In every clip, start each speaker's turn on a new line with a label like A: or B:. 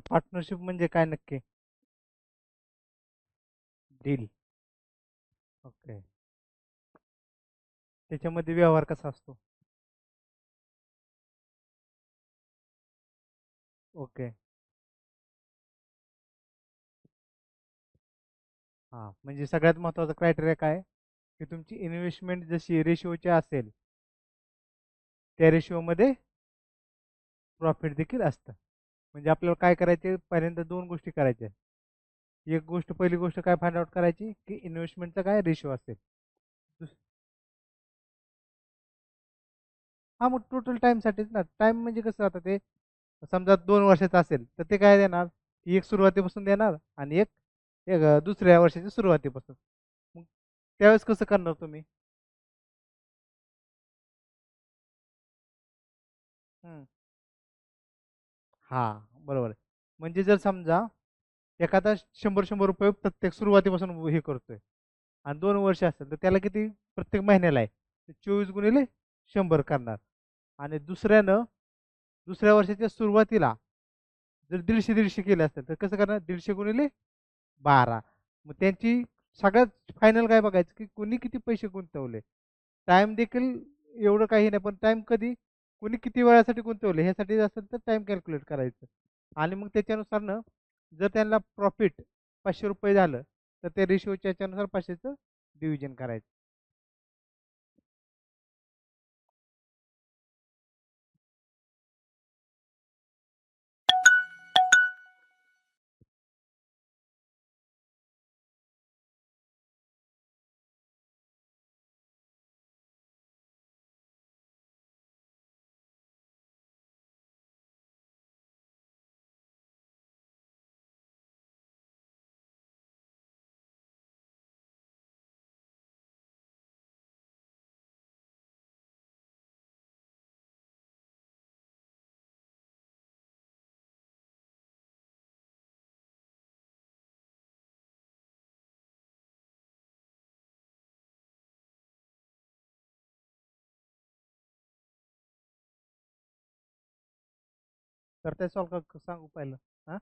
A: Partnership म्हणजे काय नक्की? डील. ओके. त्याच्यामध्ये व्यवहार कसा असतो? ओके. हां, म्हणजे सगळ्यात महत्त्वाचा क्रायटेरिया काय आहे? की तुमची इन्व्हेस्टमेंट जशी रेशिओची असेल, त्या रेशिओमध्ये प्रॉफिट देखील असतं. म्हणजे आपल्याला काय करायचे, पहिल्यांदा 2 गोष्टी करायच्या. एक गोष्ट, पहिली गोष्ट काय फाइंड आउट करायची, की इन्व्हेस्टमेंटचा काय रेशिओ असेल. दुस हां, मग टोटल टाईमसाठीच ना. टाईम म्हणजे कसं आता ते समजा 2 वर्षाचं असेल, तर ते काय देणार? एक सुरुवातीपासून देणार आणि एक एक दुसऱ्या वर्षाच्या सुरुवातीपासून. मग त्यावेळेस कसं करणार तुम्ही? हं. हां, बरोबर आहे. म्हणजे जर समजा एखादा 100-100 रुपये प्रत्येक सुरुवातीपासून हे करतोय आणि 2 वर्ष असेल, तर त्याला किती प्रत्येक महिन्याला आहे? 24 गुणिले 100 करणार आणि दुसऱ्या वर्षाच्या सुरुवातीला जर 150-150 केले असेल, तर कसं करणार? 150 गुणिले 12. मग त्यांची सगळ्यात फायनल काय बघायचं, की कोणी किती पैसे गुंतवले. टाईम देखील एवढं काही नाही, पण टाईम कधी कोणी किती वेळासाठी गुंतवले ह्यासाठी असेल तर टाईम कॅल्क्युलेट करायचं. आणि मग त्याच्यानुसार जर त्यांना प्रॉफिट ₹500 झालं, तर त्या रेशिओच्या ह्याच्यानुसार 500चं डिव्हिजन करायचं. करताय सॉल्व का सांगू पहिलं? हां,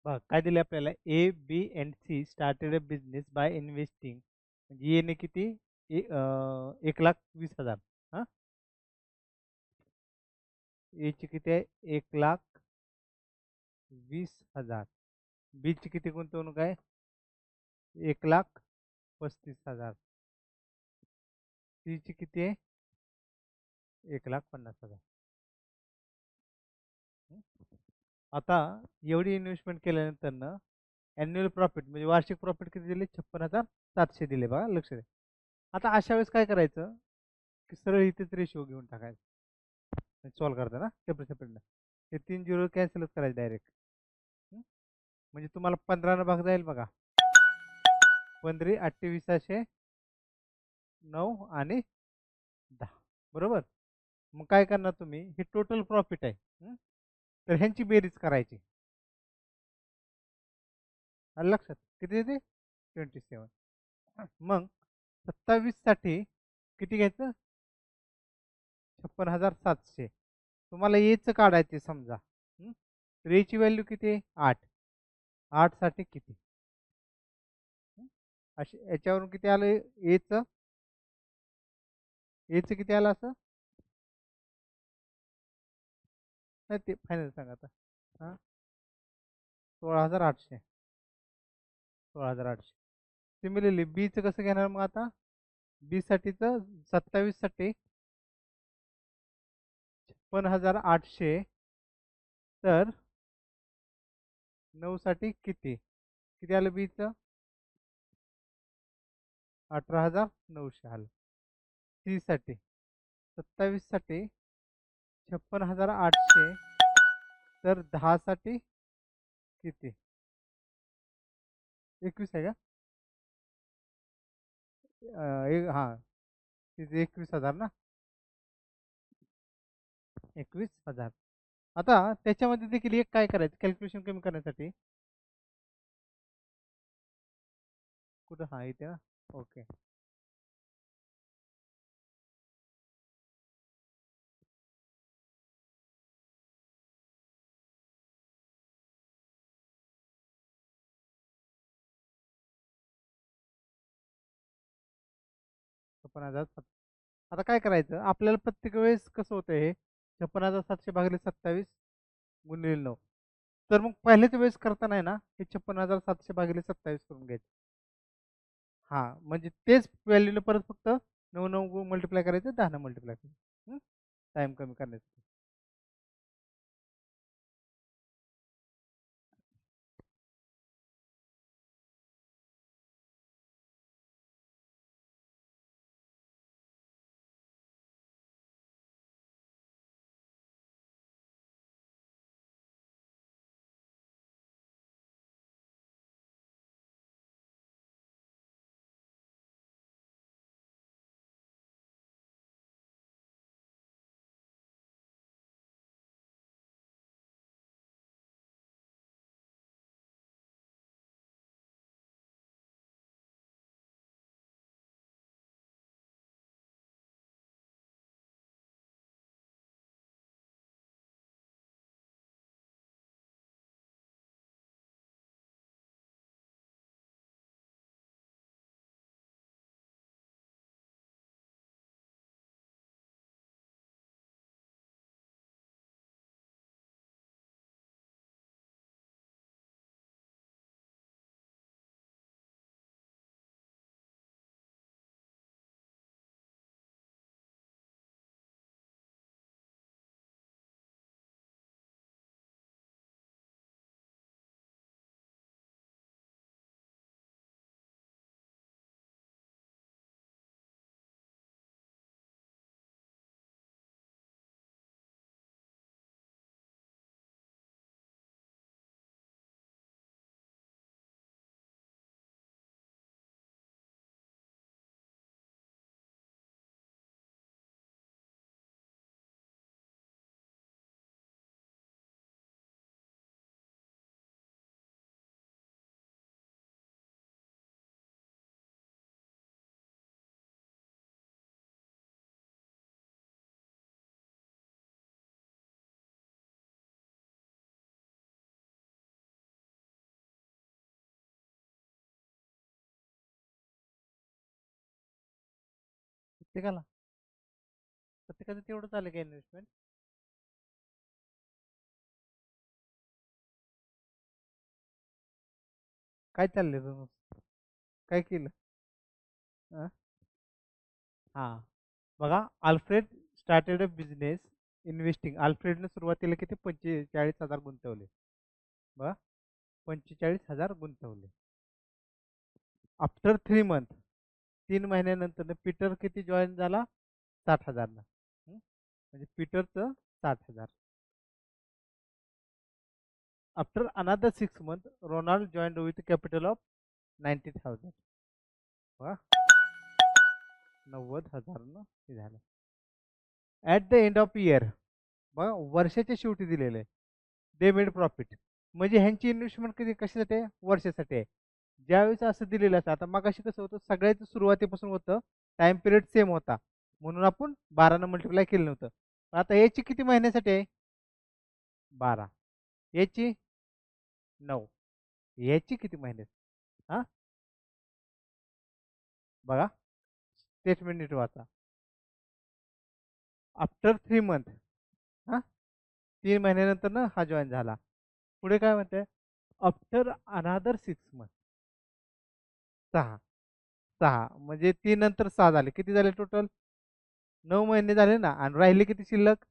A: बघ काय दिले आपल्याला, A B and C started a business by investing. म्हणजे येणे किती? 1,20,000. हां, एची किती आहे? 1,20,000. बीची किती गुंतवणूक आहे? 1,35,000. सीची किती आहे? 1,50,000. आता एवढी इन्व्हेस्टमेंट केल्यानंतर अॅन्युअल प्रॉफिट म्हणजे वार्षिक प्रॉफिट किती दिले? 56,700 दिले. बघा, लक्ष द्या. आता अशा वेळेस काय करायचं, की सरळ इथेच रेशिओ घेऊन टाकायचं. सॉल्व्ह करताना सेपरेट सेपरेट हे 3 झिरो कॅन्सलच करायचे डायरेक्ट. म्हणजे तुम्हाला 15 न भाग जाईल बघा. 15 28 9 आणि 10. बरोबर. मग काय करणार तुम्ही? हे टोटल प्रॉफिट आहे. तर ह्यांची बेरीज करायची. आलं लक्षात? किती येते? 27. मग 27 साठी किती घ्यायचं? 56,700. तुम्हाला एच काढायचे समजा. तर एची व्हॅल्यू किती आहे? 8. 8 साठी किती? असे याच्यावरून किती आलं? एच एच किती आलं असं? नाही, ते फायनल सांगा आता. हां, 16,800. 16,800. सिमिलरली बीचं कसं घेणार मग आता? बी साठीचं 27 साठी 56,800. तर 9 साठी किती किती आलं बीचं? 18,900 आलं. सी साठी 27 साठी 56,800. तर 10 साठी किती? 21 आहे का? हा, तिथे 21,000 ना. 21,000. आता त्याच्यामध्ये देखील एक काय करायचं कॅल्क्युलेशन कमी करण्यासाठी. कुठं? हा, इथे ना. ओके. छप्पन हजार आता काय करायचं आपल्याला प्रत्येक वेळेस कसं होतं हे 56,700 भागिले 27 गुणिले 9. तर मग पहिल्याच वेळेस करताना आहे ना हे 56,700 भागिले 27 करून घ्यायचं. हा, म्हणजे तेच व्हॅल्यूने परत फक्त 9 मल्टिप्लाय करायचं, 10 मल्टिप्लाय करायचं. टाइम कमी करण्यासाठी. प्रत्येकाला प्रत्येकाचं तेवढंच आलं का इन्व्हेस्टमेंट? काय चाललंय तुझं? काय केलं? अं? हा, बघा. Alfred started a business investing. अल्फ्रेडने सुरुवातीला किती 45,000 गुंतवले. बघा, 45,000 गुंतवले. आफ्टर 3 मंथ, 3 महिन्यानंतर पीटर किती जॉईन झाला? 60,000 ना. म्हणजे पीटरचं 60,000. After another 6 month Ronald join with capital of 90,000. बघा, 90,000 न हे झालं. At the end of year, बघा वर्षाच्या शेवटी दिलेलं आहे. They made profit. म्हणजे ह्यांची इन्व्हेस्टमेंट कधी कशासाठी आहे? वर्षासाठी आहे. ज्यावेळेस असं दिलेलं असतं, आता मगाशी कसं होतं सगळ्याच सुरुवातीपासून होतं, टाइम पिरियड सेम होता म्हणून आपण 12 मल्टिप्लाय केलं नव्हतं. आता याची किती महिन्यासाठी आहे? 12. याची 9. याची किती महिन्यात? हा, बघा स्टेटमेंट नीट वाचा. आफ्टर 3 मंथ, हा, 3 महिन्यानंतर ना हा जॉईन झाला. पुढे काय म्हणते? आफ्टर अनादर 6 मंथ. सहा. सहा म्हणजे 3 नंतर 6 झाले. किती झाले टोटल? 9 महिने झाले ना. आणि राहिले किती शिल्लक?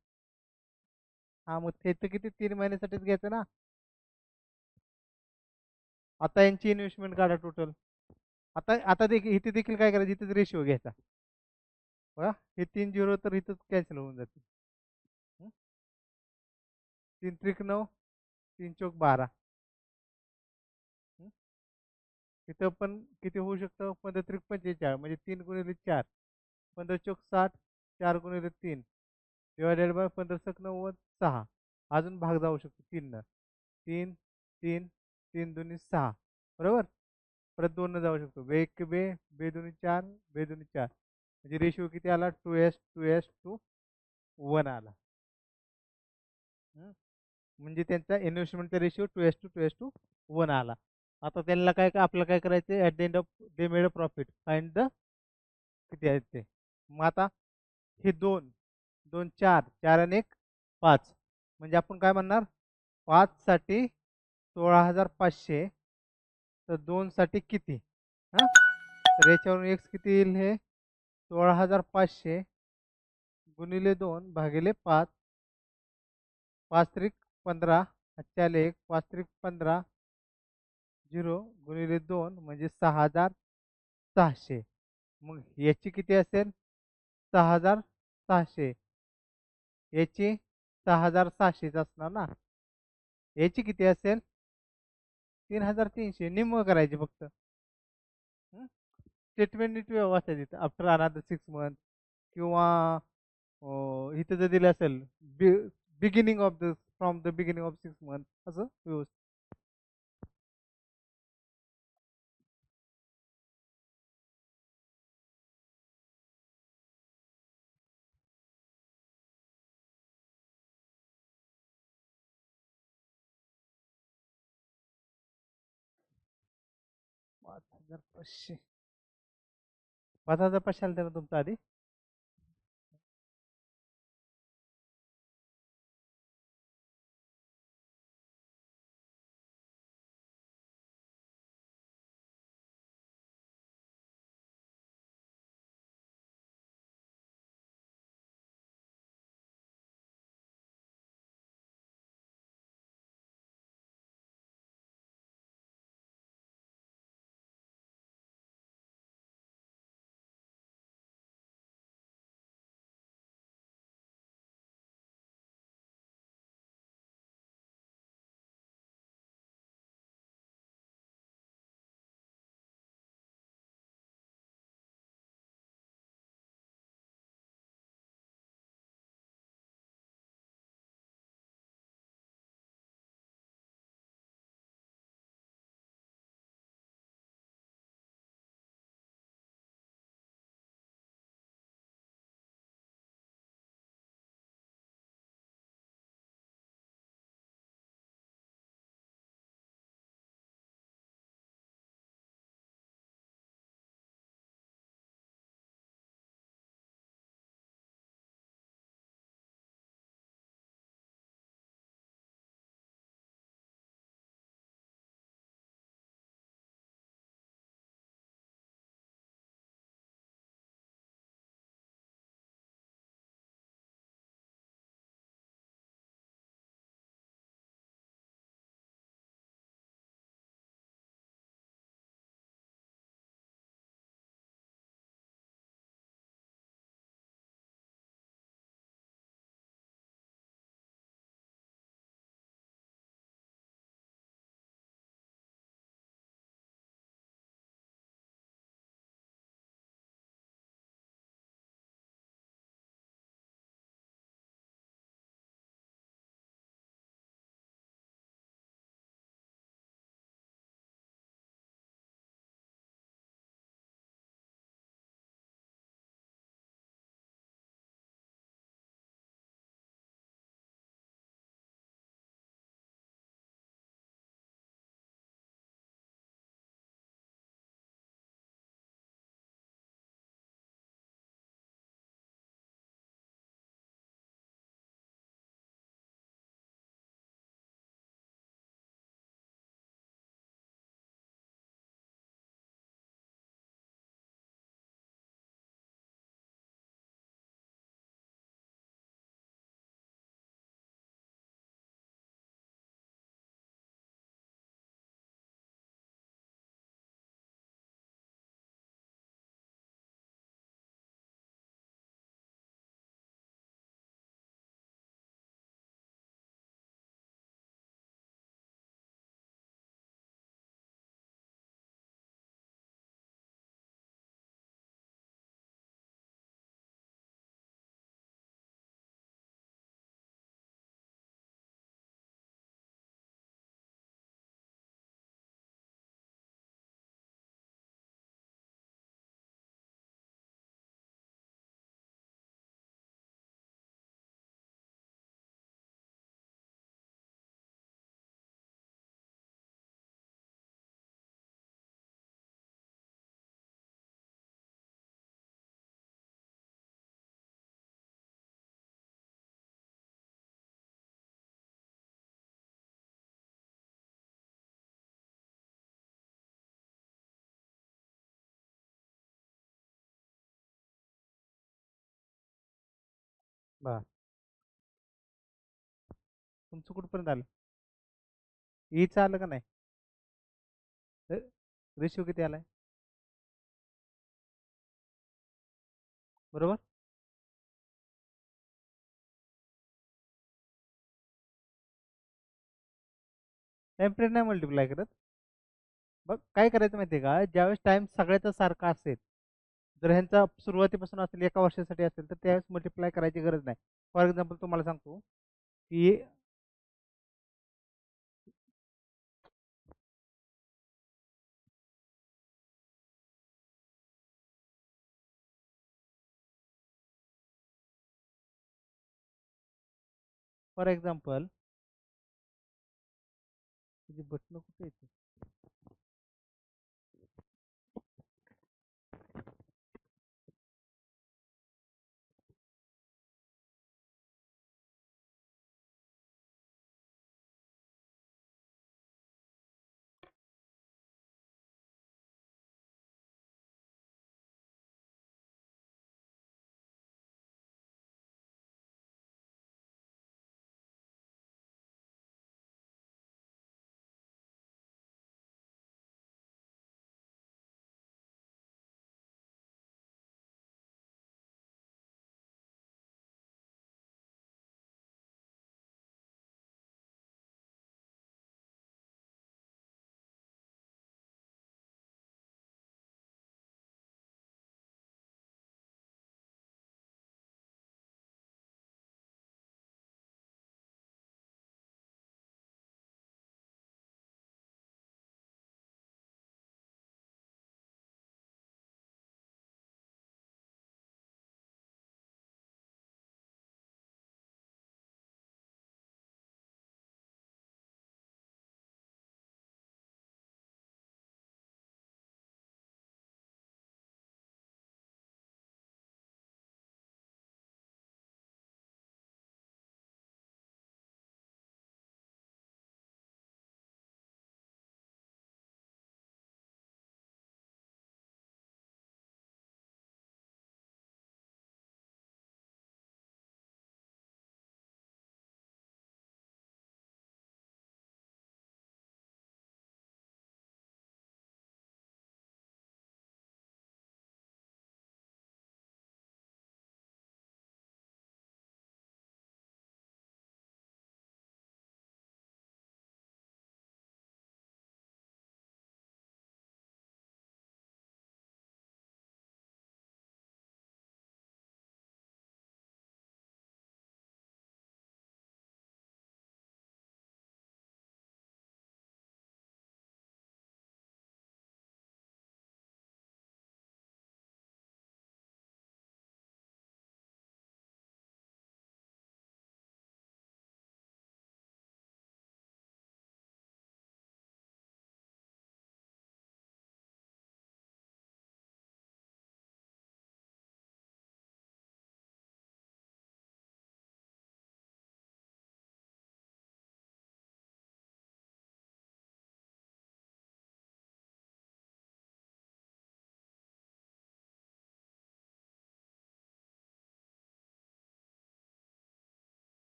A: हा, मग ते तर किती 3 महिन्यासाठीच घ्यायचं ना. आता यांची इन्व्हेस्टमेंट काढा टोटल. आता आता देखील इथे देखील काय करायचं, इथेच रेशिओ घ्यायचा. बघा, हे 3 झिरो तर इथंच कॅन्सल होऊन जाते. 3 त्रिक 9, 3 चौक 12. इथं पण किती होऊ शकतं? 15 त्रिक 45 म्हणजे 3 गुणिले 4. 15 चौक 60. 4 गुणिले 3 डिवायडेड बाय 15 × 9 = 6. अजून भाग जाऊ शकतो 3 न. 3 3 3 2 6. बरोबर. परत 2 न जाऊ शकतो. बे एक बे, बे दोन्ही 4, बे दोन्ही 4. म्हणजे रेशिओ किती आला? 2:1 आला. हं? म्हणजे त्यांचा इन्व्हेस्टमेंटचा रेशिओ 2:1 आला. आता त्यांना काय काय आपल्याला काय करायचं? At the end of they made a profit, find the किती आहेत ते. मग आता हे 2 2 4 4 आणि 1 5. म्हणजे आपण काय म्हणणार? 5 साठी 16,500. तर 2 साठी किती? हा, तर याच्यावरून एक्स किती येईल? हे 16,500 गुणिले 2 भागिले 5. 5 त्रिक 15. अच्छा, 5 त्रिक 15. 0 गुणिले 2 म्हणजे 6,600. मग याची किती असेल? 6,600. याची 6,600च असणार ना. याची किती असेल? 3,300. निम्म करायचे फक्त. स्टेटमेंट नीट वाचायची आफ्टर अनदर 6 मंथ. किंवा इथं जर दिलं असेल beginning of the from the beginning of 6 month, असं व्यवस्थित. पाच हजार पाचशे 5,500 आलं ना तुमचं आधी. बर. तुमचं कुठपर्यंत आलं? ईचं आलं का नाही? रेशिओ किती आलाय? बरोबर. टाइम पिरियड नाही मल्टिप्लाय करत. बघ काय करायचं माहिती आहे का, ज्यावेळेस टाइम सगळ्याचा सारखा असेल, जर ह्यांचा सुरुवातीपासून असेल एका वर्षासाठी असेल तर त्यावेळेस मल्टिप्लाय करायची गरज नाही. फॉर एक्झाम्पल तुम्हाला सांगतो की फॉर एक्झाम्पल तुझी बटणं कुठे येते?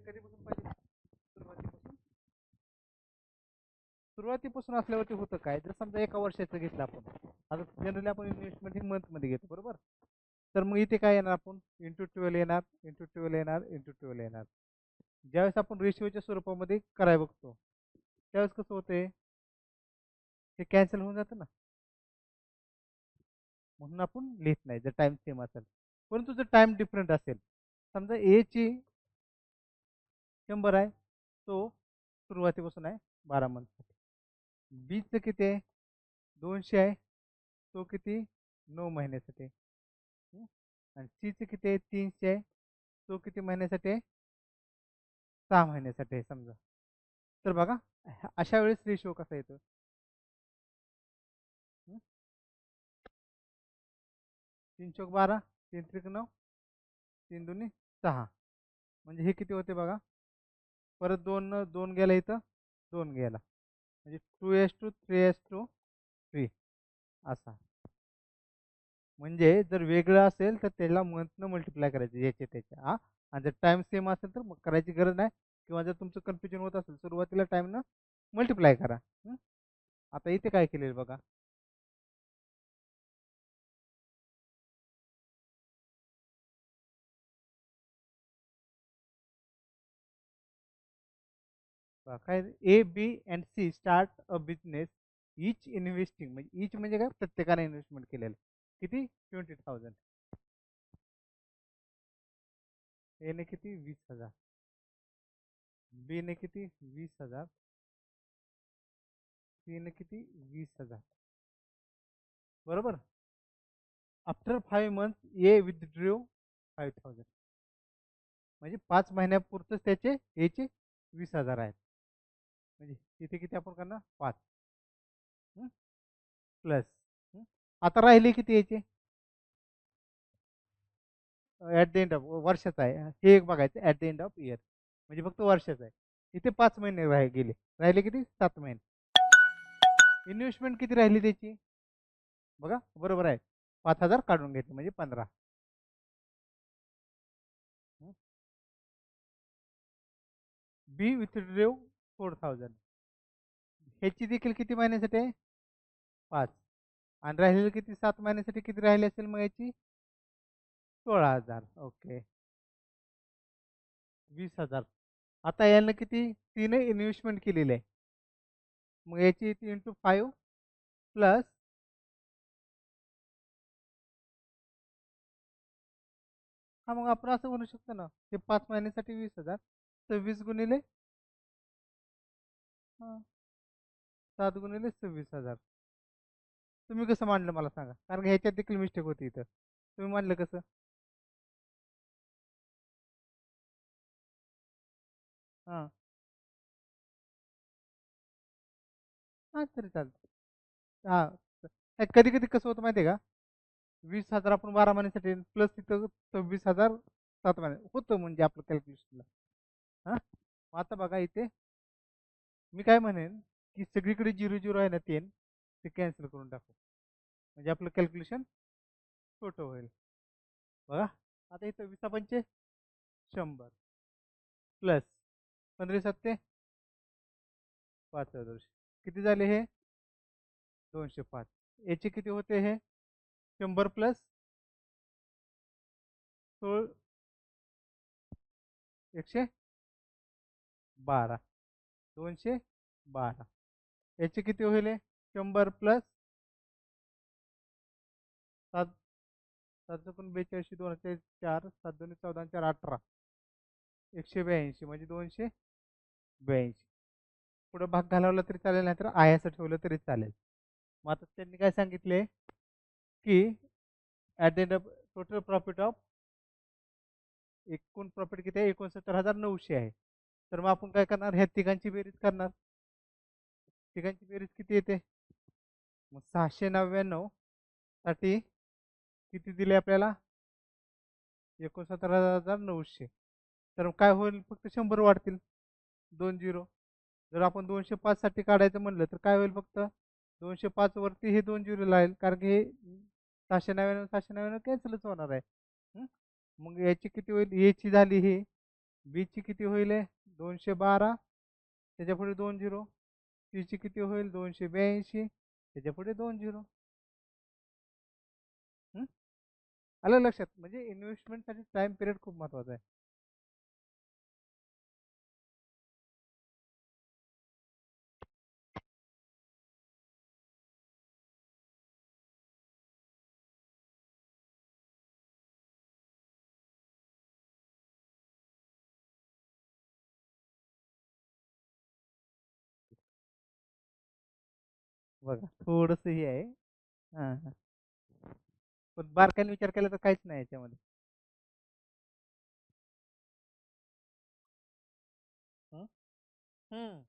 A: कधीपासून पाहिजे? सुरुवातीपासून. सुरुवातीपासून असल्यावरती होतं काय, जर समजा एका वर्षाचं घेतलं आपण, आता जनरली आपण इन्व्हेस्टमेंट ही मंथमध्ये घेतो बरोबर. तर मग इथे काय येणार, आपण इंटू 12 येणार, इंटू 12 येणार, इंटू 12 येणार. ज्यावेळेस आपण रेशिओच्या स्वरूपामध्ये करायला बघतो त्यावेळेस कसं होतंय, हे कॅन्सल होऊन जातं ना. म्हणून आपण लिहित नाही जर टाइम सेम असेल. परंतु जर टाइम डिफरंट असेल, समजा ए ची 100 आहे, तो सुरुवातीपासून आहे 12 मंथसाठी. बीचं किती आहे, 200 आहे, तो किती 9 महिन्यासाठी आहे. आणि सीचं किती आहे, 300 आहे, तो किती महिन्यासाठी आहे, 6 महिन्यासाठी आहे समजा. तर बघा अशा वेळेस रेशो कसा येतो, 3 चौक 12, 3 त्रिक 9, 3 दुनी 6. म्हणजे हे किती होते बघा, परत 2 गेला इथं, 2 गेला, म्हणजे 2:3 3:3 असा. म्हणजे जर वेगळं असेल तर त्याला मंथनं मल्टिप्लाय करायचं याचे त्याच्या. हा, आणि जर टाइम सेम असेल तर मग करायची गरज नाही. किंवा जर तुमचं कन्फ्युजन होत असेल सुरुवातीला टाइमनं मल्टिप्लाय करा. आता इथे काय केलेलं बघा, काय A B and C start a business, each investing, म्हणजे इच म्हणजे काय, प्रत्येकाने इन्व्हेस्टमेंट केलेलं किती 20,000. ए ने किती 20,000, बी ने किती 20,000, सी ने किती 20,000 बरोबर. आफ्टर 5 मंथ ए विथड्रॉ 5,000, म्हणजे 5 महिन्यापुरतच त्याचे एचे 20,000 आहेत. म्हणजे इथे किती आपण करणार 5 प्लस. आता राहिले किती याचे, ॲट द एंड ऑफ वर्षाचा आहे हे एक बघायचं, at the end of year म्हणजे फक्त वर्षाचं आहे. इथे 5 महिने गेले, राहिले किती 7 महिने. इन्व्हेस्टमेंट किती राहिली त्याची बघा, बरोबर आहे 5,000 काढून घेतले म्हणजे 15. बी विथड्रॉ 4,000, ह्याची देखील किती महिन्यासाठी आहे 5. आणि राहिलेलं किती 7 महिन्यासाठी किती राहिले असेल मग याची 16,000. ओके 20,000. आता यानं किती 3 इन्व्हेस्टमेंट केलेली आहे, मग याची इंटू 5 प्लस, हा मग आपण असं म्हणू शकतो ना, हे 5 महिन्यासाठी 20,000, 26 गुणिले 7 गुणिले 26,000. तुम्ही कसं मांडलं मला सांगा, कारण ह्याच्यात देखील मिस्टेक होती इथं. तुम्ही मांडलं कसं, हां हां तरी चालतं. हां कधी कधी कसं होतं माहिती आहे का, 20,000 आपण 12 महिन्यासाठी प्लस तिथं 26,000 7 महिने होतं म्हणजे आपलं कॅल्क्युलेशनला. हां आता बघा इथे मी काय म्हणेन की सगळीकडे 0 0 आहे ना 3, ते कॅन्सल करून टाकू म्हणजे आपलं कॅल्क्युलेशन छोटं होईल. बघा आता इथं 20 100 प्लस 15 7 5,000, किती झाले हे 205. याचे किती होते हे 100 प्लस 16 112 212. याचे किती होईल 100 प्लस 7 7 पण 42 2 4 7 2 14 4 18 182 म्हणजे 282. पुढे भाग घालवला तरी चालेल, नाही तर आयाचं ठेवलं तरी चालेल. मग आता त्यांनी काय सांगितले की at the end of total profit of, एकूण प्रॉफिट किती आहे 69,900 आहे. तर मग आपण काय करणार, ह्या तिघांची बेरीज करणार. तिघांची बेरीज किती येते, मग 699 साठी किती दिले आपल्याला 69,900. तर काय होईल, फक्त 100 वाढतील 2 0. जर आपण 205 साठी काढायचं म्हणलं तर काय होईल, फक्त 205 वरती हे 2 0 लागेल, कारण की हे 699 कॅन्सलच होणार आहे. मग याची किती होईल, याची झाली ही, बीची किती होईल 212, त्याच्या पुढे 2 0, पीची किती होईल? 282. त्याच्या पुढे 2 झिरो. आलं लक्षात? म्हणजे इन्व्हेस्टमेंटसाठी टाइम पिरियड खूप महत्वाचा आहे. बघा थोडस हे आहे. हा हा. पण बारकाईने विचार केला तर काहीच नाही याच्यामध्ये. हं? हं.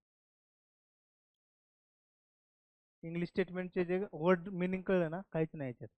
A: इंग्लिश स्टेटमेंटचे जे वर्ड मिनिंग कळलं ना, काहीच नाही याच्यात.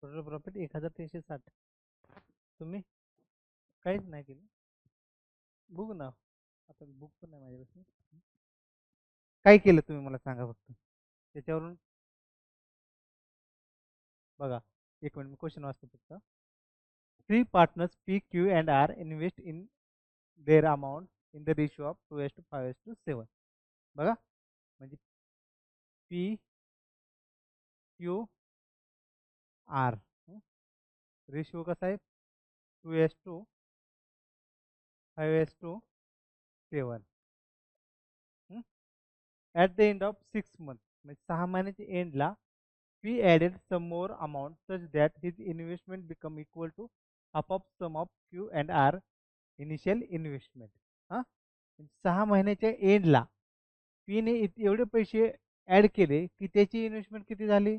A: Total profit 1360. तुम्ही काहीच नाही केलं. बघू ना, आता बुक पण नाही माझ्यापासून. काय केलं तुम्ही मला सांगा फक्त. त्याच्यावरून बघा. एक मिनिट मी क्वेश्चन वाचतो फक्त. Three partners P Q and R invest in their amount in the ratio of 2:5:7. बघा म्हणजे पी क्यू आर रेशिओ कसा आहे? 2:5:7. At the end of 6 months म्हणजे 6 महिन्याच्या एंडला P added some more amount such that his investment become equal to half of sum of Q and R initial investment. हां, 6 महिन्याच्या एंडला पीने एवढे पैसे ॲड केले की त्याची इन्व्हेस्टमेंट किती झाली?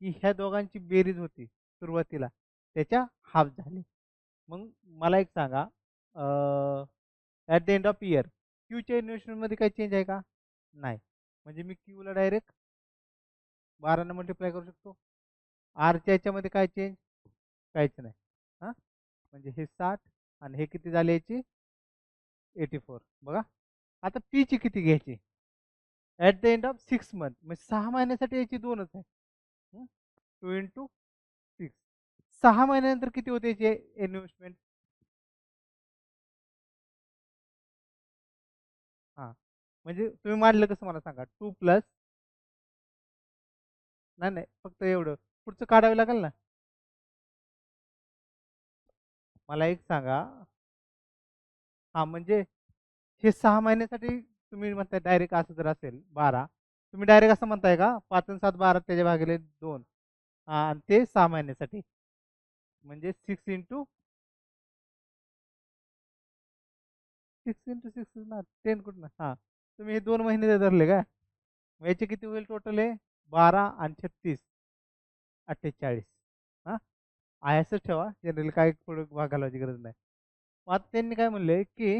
A: की ह्या दोघांची बेरीज होती सुरुवातीला त्याच्या हाफ झाले. मग मला एक सांगा, at the end of year क्यूच्या इन्व्हेस्टमेंटमध्ये काही चेंज आहे का? नाही. म्हणजे मी क्यूला डायरेक्ट 12 मल्टिप्लाय करू शकतो. आरच्या याच्यामध्ये काय चेंज? काहीच नाही. हां, म्हणजे हे 60 आणि हे किती झाले याची 84. बघा, आता पीची किती घ्यायची? At the end of 6 month, म्हणजे 6 महिन्यासाठी याची 2च आहे. 2 इंटू 6, 6 महिन्यानंतर किती होते याची इन्व्हेस्टमेंट? हां, म्हणजे तुम्ही मांडलं कसं मला सांगा. 2 प्लस, नाही नाही, फक्त एवढं पुढचं काढावं लागेल ना. मला एक सांगा, हां, म्हणजे हे 6 महिन्यासाठी तुम्ही म्हणताय डायरेक्ट असं जर असेल 12, तुम्ही डायरेक्ट असं म्हणताय का 5 आणि 7 12 त्याच्या भागिले 2, आणि ते 6 महिन्यासाठी म्हणजे 6 इंटू 6 ना 10 कुठं. हां, तुम्ही हे 2 महिने जर धरले का, मग याचे किती होईल टोटल? आहे 12 आणि 36 48. हां, आहे असंच ठेवा, जनरली काय पुढे भाग घालवायची गरज नाही. मग आता त्यांनी काय म्हणले की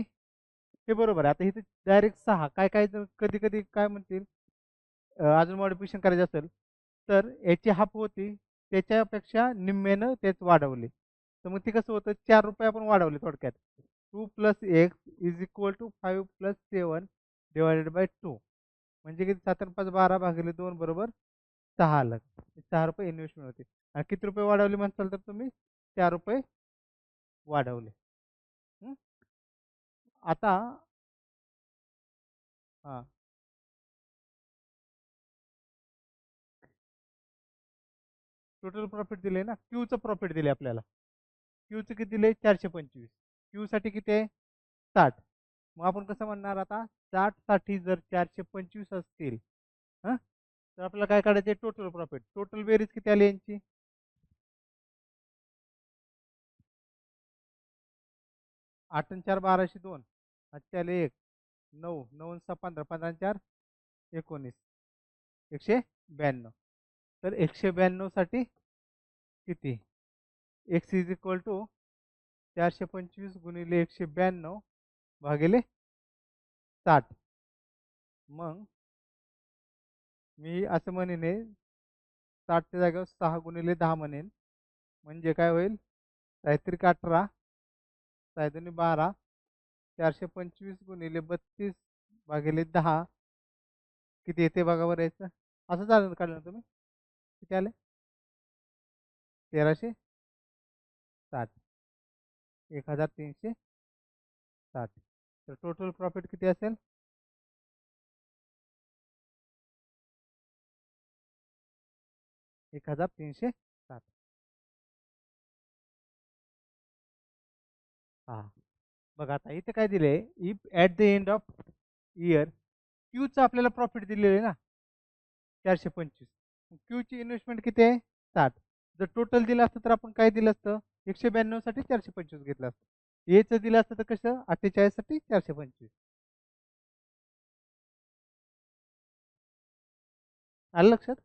A: हे बरोबर आहे. आता इथे डायरेक्ट 6, काय काय कधी कधी काय म्हणतील, अजून मॉडिफिकेशन करायचं असेल तर याची हाफ होती, त्याच्यापेक्षा निम्म्यानं तेच वाढवले. तर मग ते कसं होतं, 4 रुपये आपण वाढवले थोडक्यात. 2 plus X is equal to 5 plus 7 divided by 2, म्हणजे किती? 7 आणि 5 12 भागिले 2 बरोबर 6 आलं. 6 रुपये इन्व्हेस्टमेंट होते. आणि किती रुपये वाढवले म्हणताल तर तुम्ही? 4 रुपये वाढवले. हं? आता हां, टोटल प्रॉफिट दिले ना, क्यूचं प्रॉफिट दिले आपल्याला. क्यूचं किती दिले? 425. क्यूसाठी किती आहे? 60. मग आपण कसं म्हणणार आता? 60साठी जर 425 असतील, हां, तर आपल्याला काय काढायचे? Total profit. टोटल बेरीज किती आली यांची? 8 आणि 4 12शी 2, 8 आले 1, 9 9 आणि 6 15, 15 आणि 4 19, 192. तर 192 साठी किती? एक्स इज इक्वल टू 425 गुणिले 192 भागिले 60. मग मी असं म्हणेन, 60च्या जागेवर 6 गुणिले 10 म्हणेन, म्हणजे काय होईल? साहित्रिक 18, सायदनी 12, 425 गुणिले 32 भागिले 10 किती येते बघा बरं याचं. असं झालं काढलं ना तुम्ही? किती आले? 1360, 1360. तर टोटल प्रॉफिट किती असेल? 1360. हां, बघा आता इथे काय दिले, if at the end of year क्यूचं आपल्याला प्रॉफिट दिलेलं आहे ना 425. क्यूची इन्व्हेस्टमेंट किती आहे? 60. जर टोटल दिलं असतं तर आपण काय दिलं असतं? 192 साठी 425 घेतलं असतं. एचं दिलं असतं तर कसं? 48 साठी 425. आलं लक्षात?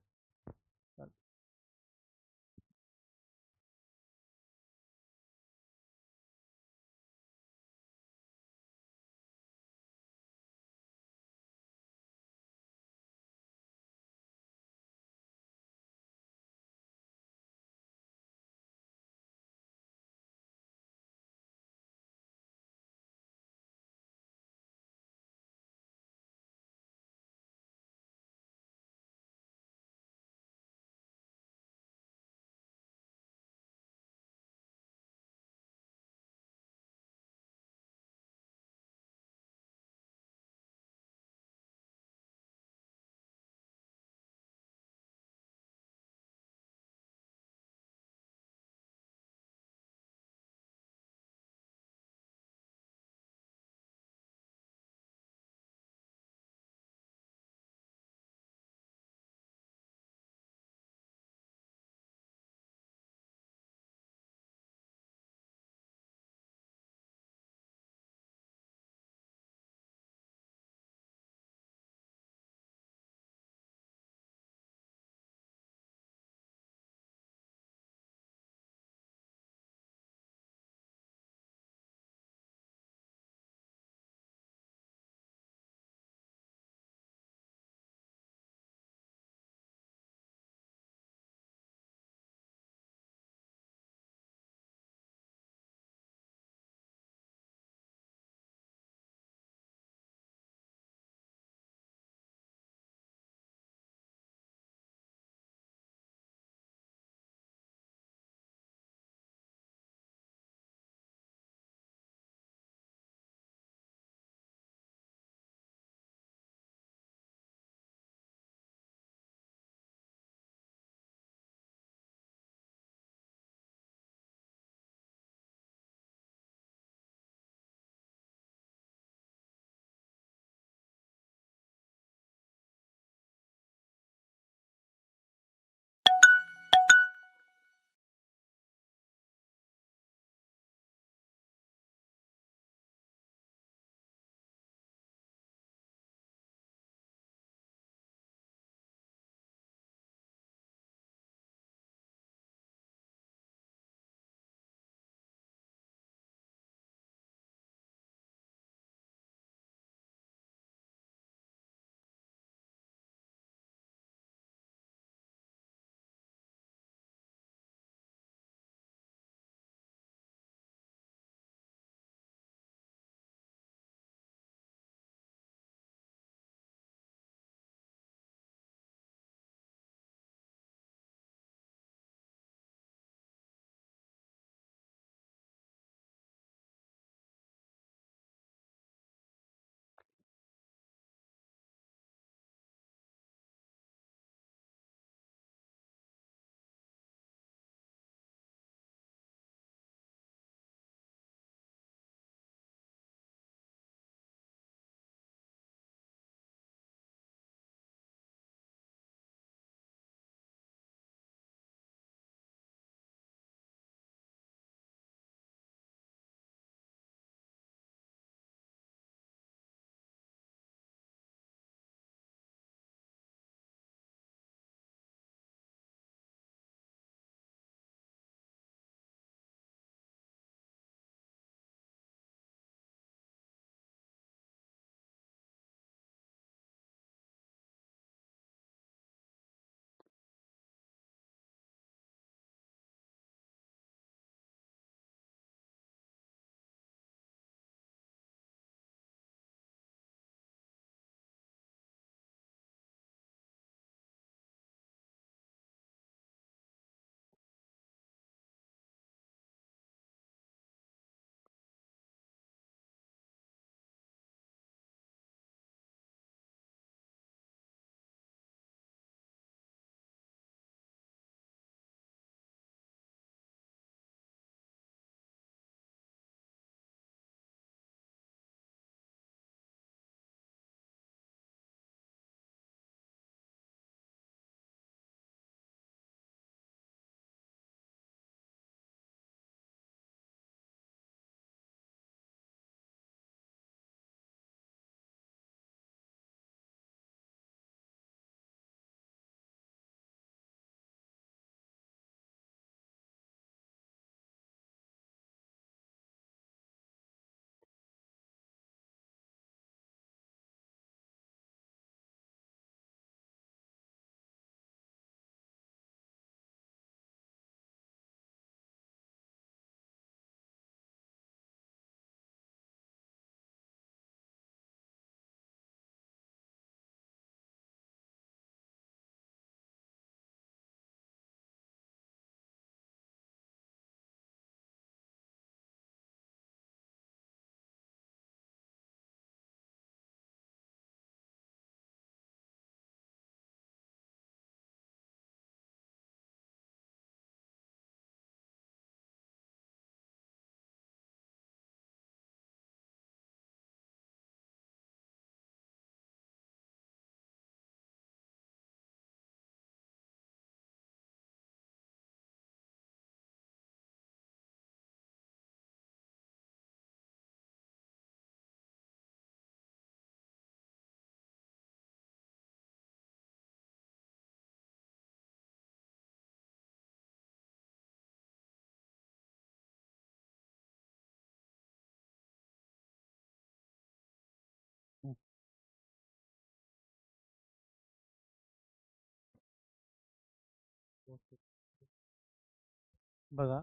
A: बघा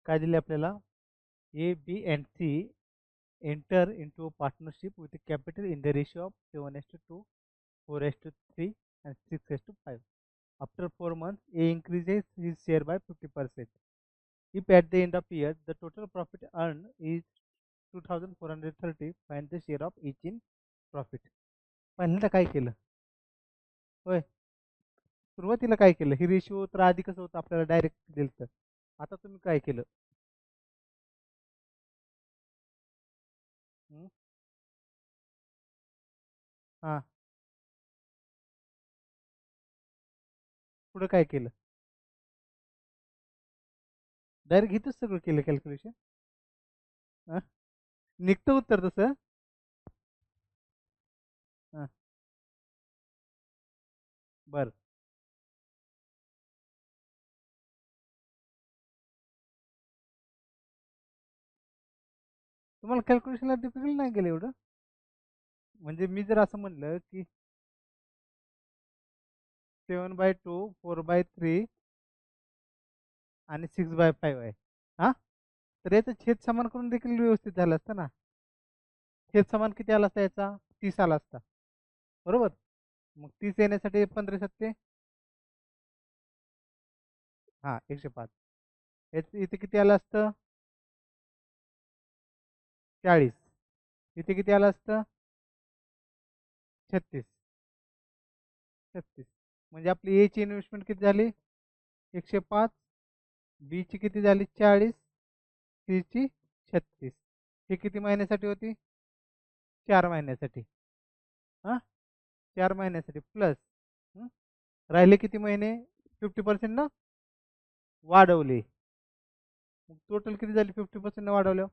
A: काय दिले आपल्याला. A B and C enter into a partnership with a capital in the ratio of 7:2, 4:3, and 6:5. After 4 months, A increases his share by 50%. If at the end of year the total profit earned is 2,430, find the share of each in profit. पहिल्यांदा काय केलं होय, सुरुवातीला काय केलं, ही ratio तर आधी कसं होतं आपल्याला डायरेक्ट दिलं तर. आता तुम्ही काय केलं. हं? हा, पुढे काय केलं, डायरेक्ट इथंच सगळं केलं कॅल्क्युलेशन. निघतं उत्तर तसं. हा, बरं. तुम्हाला कॅल्क्युलेशनला डिफिकल्ट नाही गेलं एवढं. म्हणजे मी जर असं म्हणलं की 7/2, 4/3 आणि 6/5 आहे. हा, तर याचं छेद समान करून देखील व्यवस्थित झालं असतं ना. छेद समान किती आला असता याचा, 30 आला असता, बरोबर. मग 30 येण्यासाठी 15 हा 105. याचं इथे किती आलं असतं, 40. इथे किती आलं असतं, 36. 36 म्हणजे आपली ए ची इन्व्हेस्टमेंट किती झाली, 105. बी ची किती झाली, 40. सी ची 36. हे किती महिन्यासाठी होती, 4 महिन्यासाठी. हां, 4 महिन्यासाठी प्लस राहिले किती महिने, 50% ना वाढवले. मग टोटल किती झाली 50% वाढवल्यावर,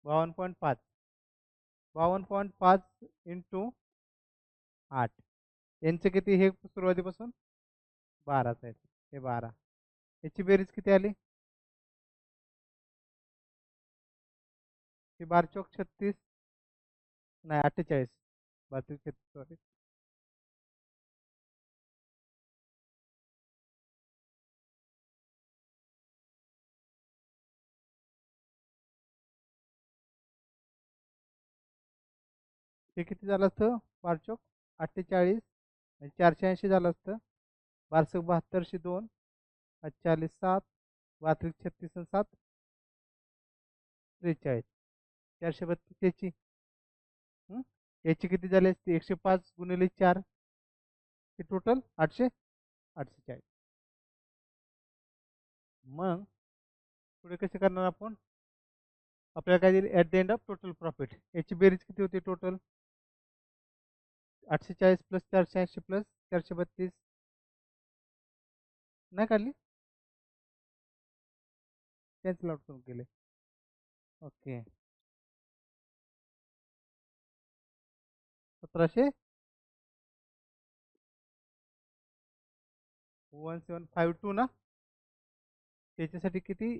A: 52.5. 52.5 इंटू 8. यांचं किती हे सुरुवातीपासून 12 आहेत. हे 12, याची बेरीज किती आली, ही 12×4 = 36, नाही 48. 32 सॉरी. हे किती झालं असतं, 12×48 म्हणजे 480 झालं असतं. 1272 40 7 32 36 आणि 7 43. 432 याची. हं? याची किती झाली असते, 105 गुणिले 4, हे टोटल 848. मग पुढे कसे करणार आपण, आपल्याला काय दिली at the end of total profit, याची बेरीज किती होती टोटल, 840 प्लस 480 प्लस 432. नाही काढली, कॅन्सल आउट करून केले. ओके, 1752 ना. त्याच्यासाठी किती,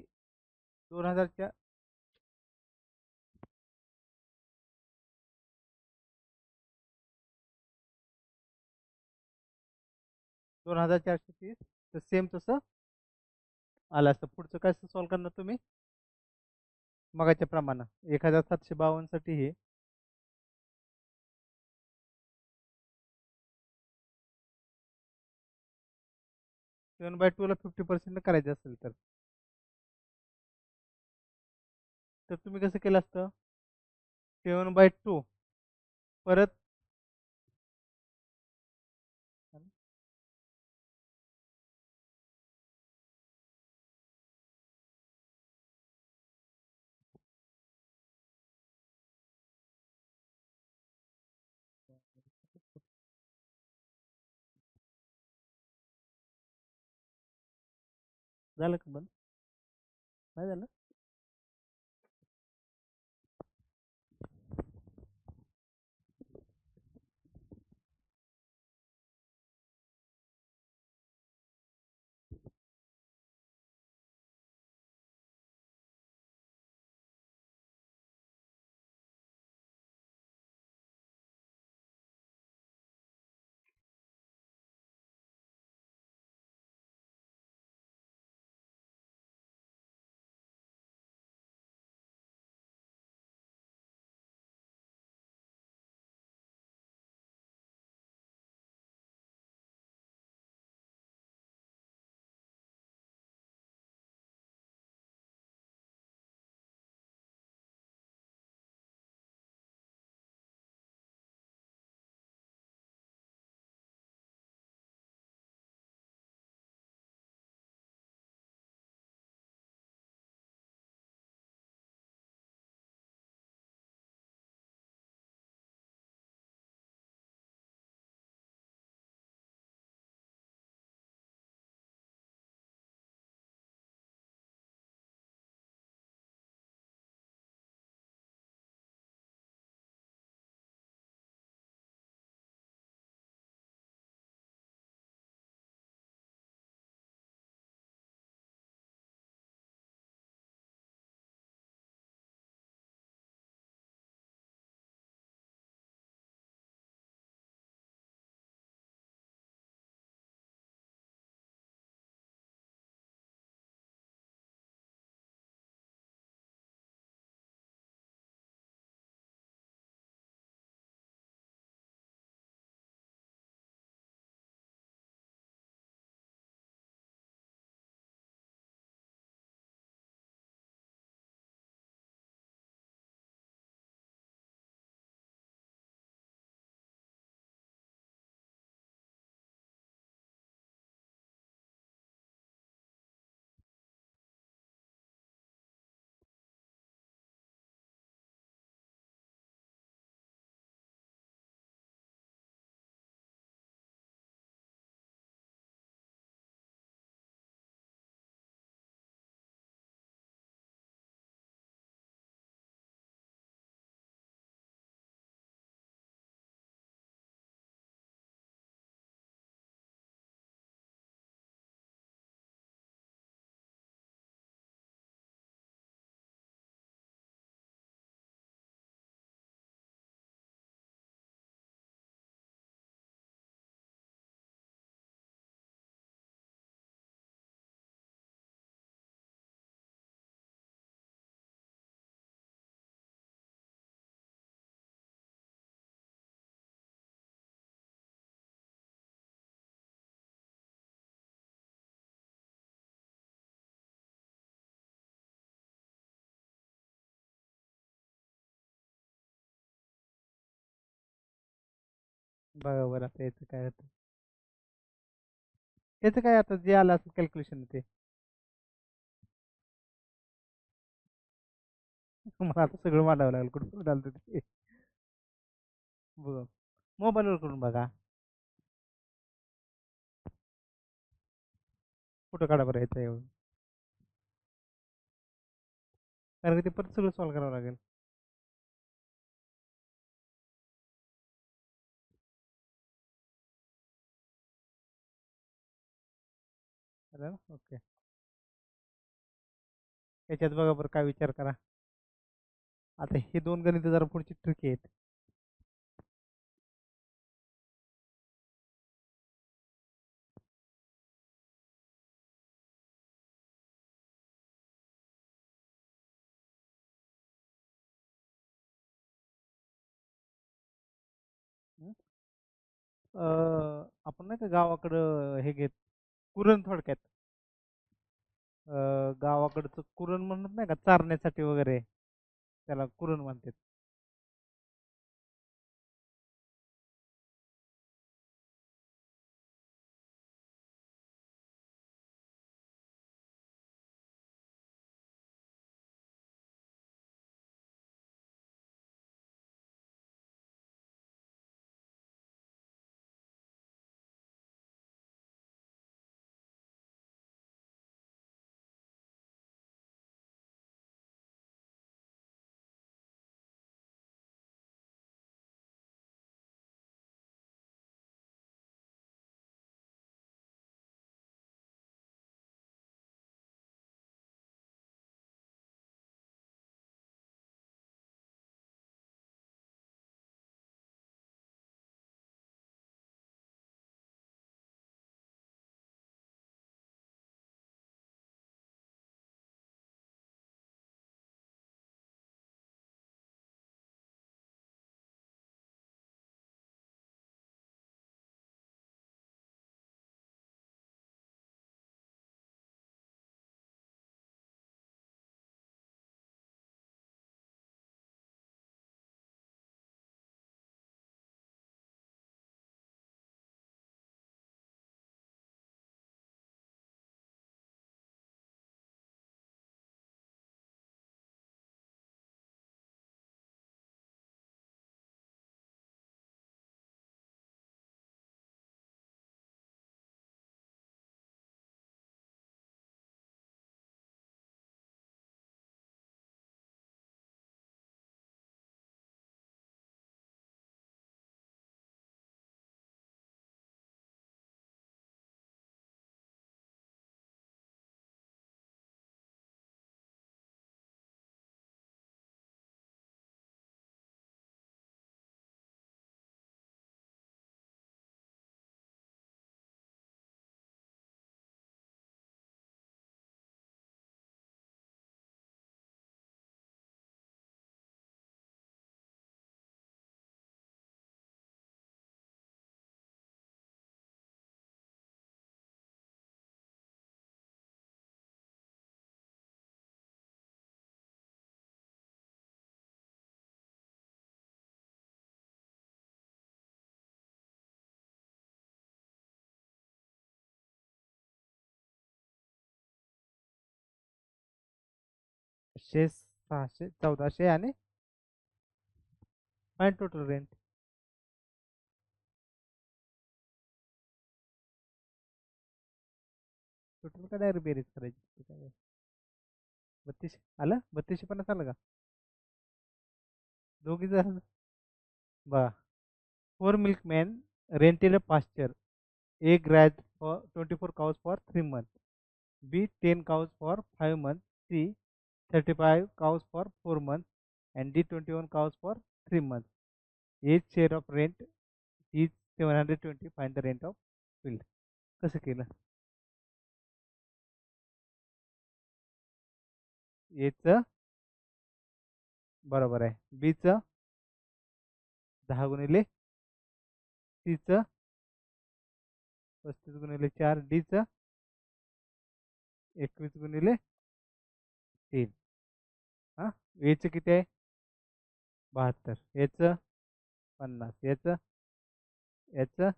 A: 2000च्या 2430. तर सेम तसं आलं असतं. पुढचं काय सॉल्व करणार तुम्ही, मगाच्या प्रमाणे 1752 साठी हे 7/2 ला 50% करायचं असेल तर तुम्ही कसं केलं असतं, 7/2 परत झालं का बंद, नाही झालं. बघा बरं आता याचं काय होतं. त्याचं काय आता जे आलं असेल कॅल्क्युलेशन ते. मला आता सगळं मांडावं लागेल कुठं कुठं आलं ते. बघ, मोबाईलवर करून बघा. कुठं काढा बरं याचं एवढं. कारण की ते परत सगळं सॉल्व्ह करावं लागेल. ना ओके. याच्यात बघा बरं काय विचार करा. आता हे दोन गणित जरा पुढची ट्रिकी आहेत. हं? आपण नाही का गावाकडं हे घेत कुरण थोडक्यात. गावाकडचं कुरण म्हणत नाही का चारण्यासाठी वगैरे त्याला कुरण म्हणतात. शे 600 1400 आणि फाईन टोटल रेंट. टोटल काय डायरेक्ट बेरीज करायची ते काय. 3200 आलं, 3250 आलं का दोघी जण. बघा, 4 milkmen rented a pasture. A grazed for 24 cows for 3 months. B 10 cows for 5 months. C 35 cows for 4 months. And D 21 cows for 3 months. Each share of rent is 720. Find the rent of field. कसं केलं? Aचं बरोबर आहे. Bचं 10 गुणिले. Cचं 35 गुणिले 4. Dचं 21 गुणिले 3. हां, Aचं किती आहे? 72. याचं 50. याचं याचं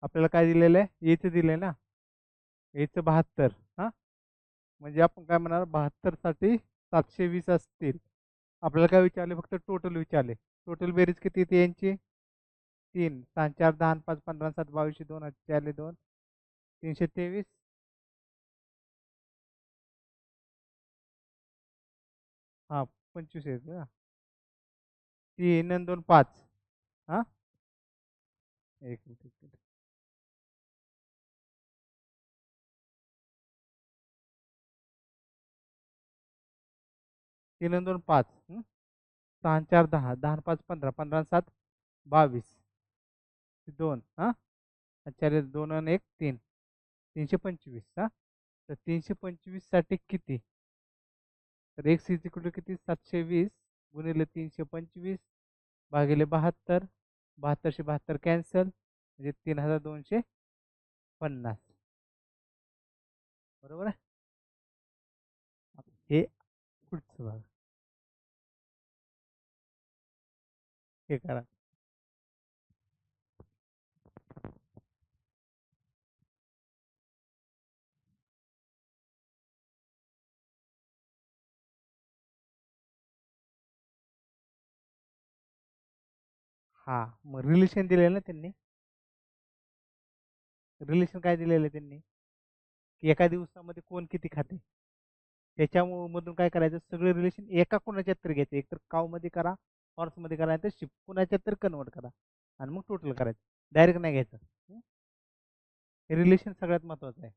A: आपल्याला काय दिलेलं आहे, एचं दिलंय ना, एचं 72. हा, म्हणजे आपण काय म्हणणार, 72 साठी 720 असतील. आपल्याला काय विचारले, फक्त टोटल विचारले. टोटल बेरीज किती येते यांची, 3, 6, 4, 10, 5, 15, 7, 22, 2, 4, 2, 323. हा, 25 आहेत का, 3 आणि 2 5. हा, एक मिनिट, एक मिनिट. 3 आणि 2 5. 6 आणि 4 10, 10 आणि 5 15, 15 आणि 7 22, 2. हा, 4, 2 आणि 1 3, 325. हा, तर 325 साठी किती, तर एक्स इज इक्वल टू किती, 720 गुणिले 325 भागिले 72. 72 कॅन्सल, म्हणजे 3250. बरोबर आहे. हे पुढचं भाग हे करा. हा, मग रिलेशन दिलेलं ना त्यांनी, रिलेशन काय दिलेलं आहे त्यांनी, की एका दिवसामध्ये कोण किती खाते, त्याच्या मधून काय करायचं, सगळे रिलेशन एका कोणाच्यात तरी घ्यायचे, एकतर काव मध्ये करा, हॉर्स मध्ये करा, तर शिप कोणाच्यात तरी कन्वर्ट करा, आणि मग टोटल करायचं, डायरेक्ट नाही घ्यायचं. हे रिलेशन सगळ्यात महत्वाचं आहे.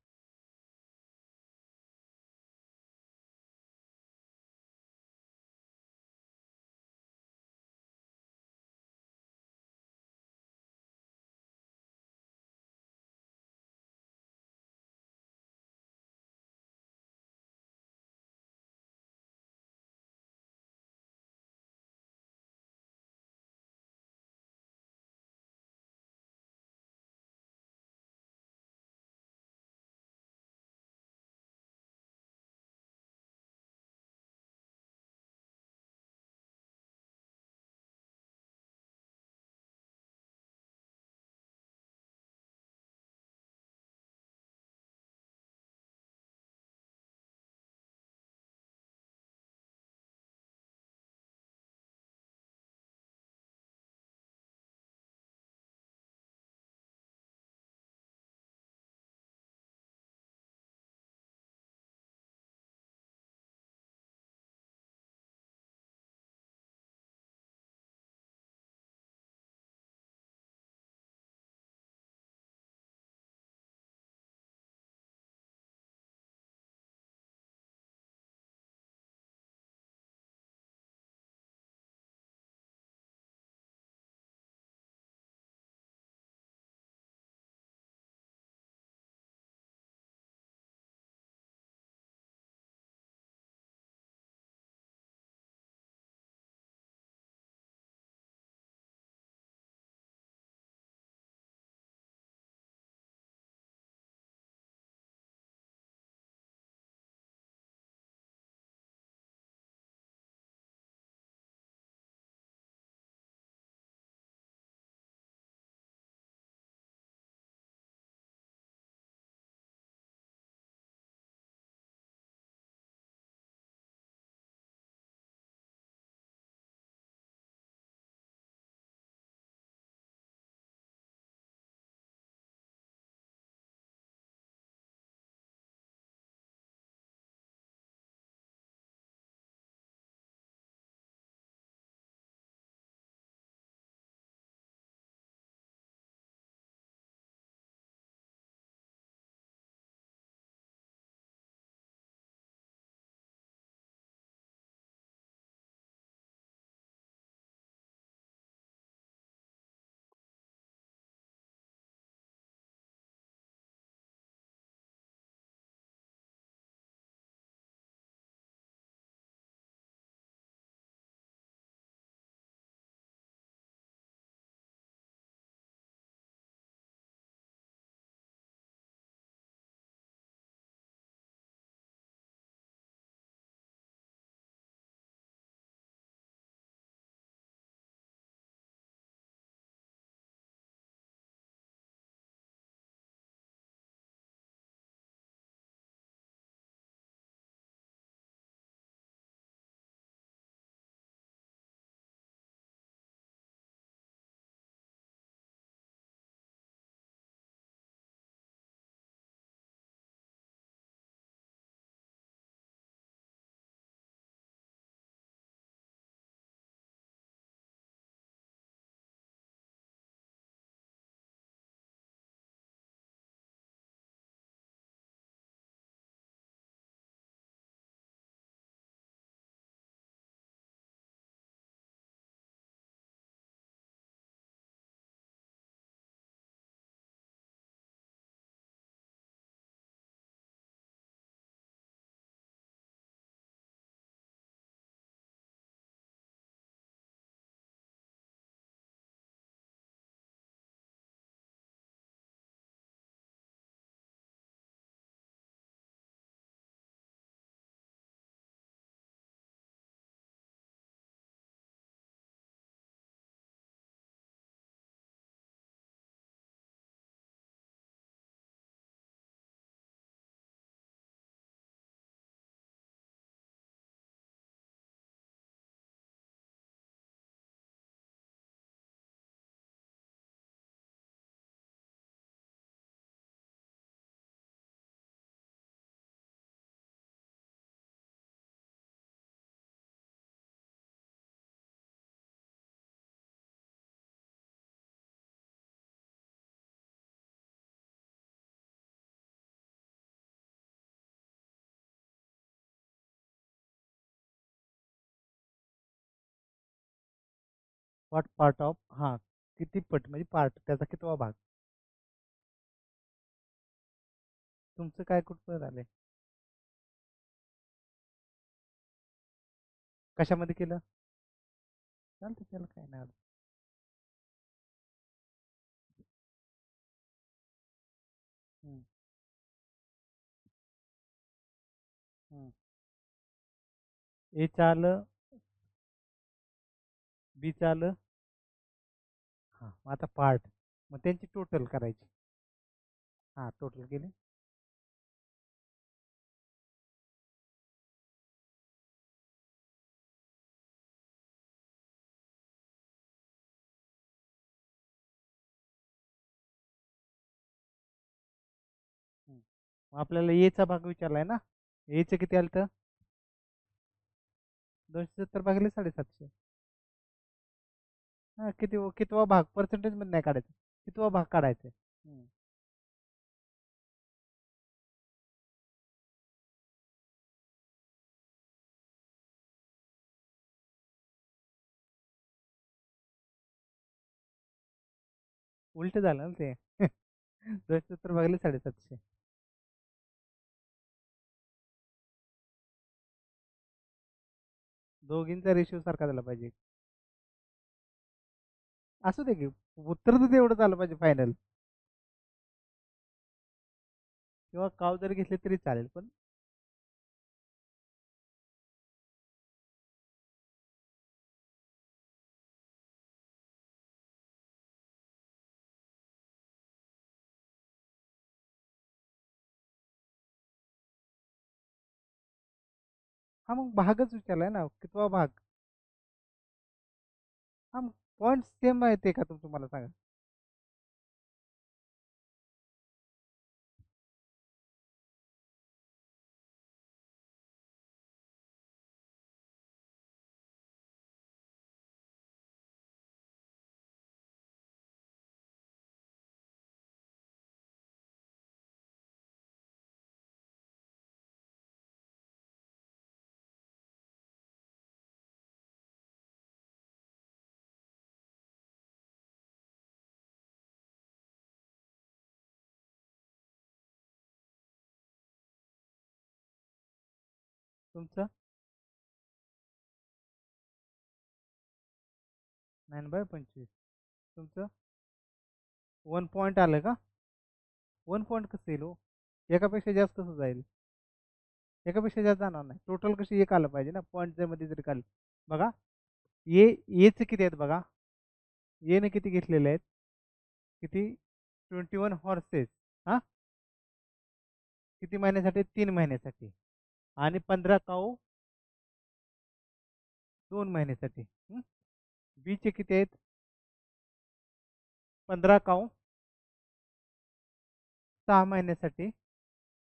A: व्हॉट पार्ट ऑफ, हां, किती पट म्हणजे पार्ट, त्याचा कितवा भाग. तुमचं काय कुठं झालंय? कशामध्ये केलं? चालतं, त्याला काय नाही आलं. हम्म, हम्म. ए चं आलं, बी चं आलं. हां, मग आता पार्ट, मग त्यांची टोटल करायची. हां, टोटल केली. हम्म. मग आपल्याला ए चा भाग विचारलाय ना. ए चं किती आलं तर 270 भागले 750. हां, कितवा भाग पर्सेंटेज मध्ये नाही काढायचं, कितवा भाग काढायचा. हम्म. उलट झालं ना ते. 270 भागले 750. दोघींचा रेशिओ सारखा झाला पाहिजे. असू दे की, उत्तर तर तेवढं आलं पाहिजे फायनल. किंवा काव जरी घेतले तरी चालेल, पण हा मग भागच विचारलाय ना, कितवा भाग. हा मग पॉईंट सेम आहे का तुम्हाला सांगा. तुमचं 9/25. तुमचं 1 पॉईंट आलं का. 1 पॉईंट कसं येईल हो. एकापेक्षा जास्त कसं जाईल. एकापेक्षा जास्त जाणार नाही, टोटल कशी एक आलं पाहिजे ना, पॉईंट मध्ये जरी काढलं. बघा, एचे किती आहेत बघा. ए ने किती घेतलेले आहेत, किती, 21 हॉर्सेस. हा, किती महिन्यासाठी, 3 महिन्यासाठी. आणि 15 काऊ 2 महिन्यासाठी. बी चे किती आहेत, 15 काऊ 6 महिन्यासाठी.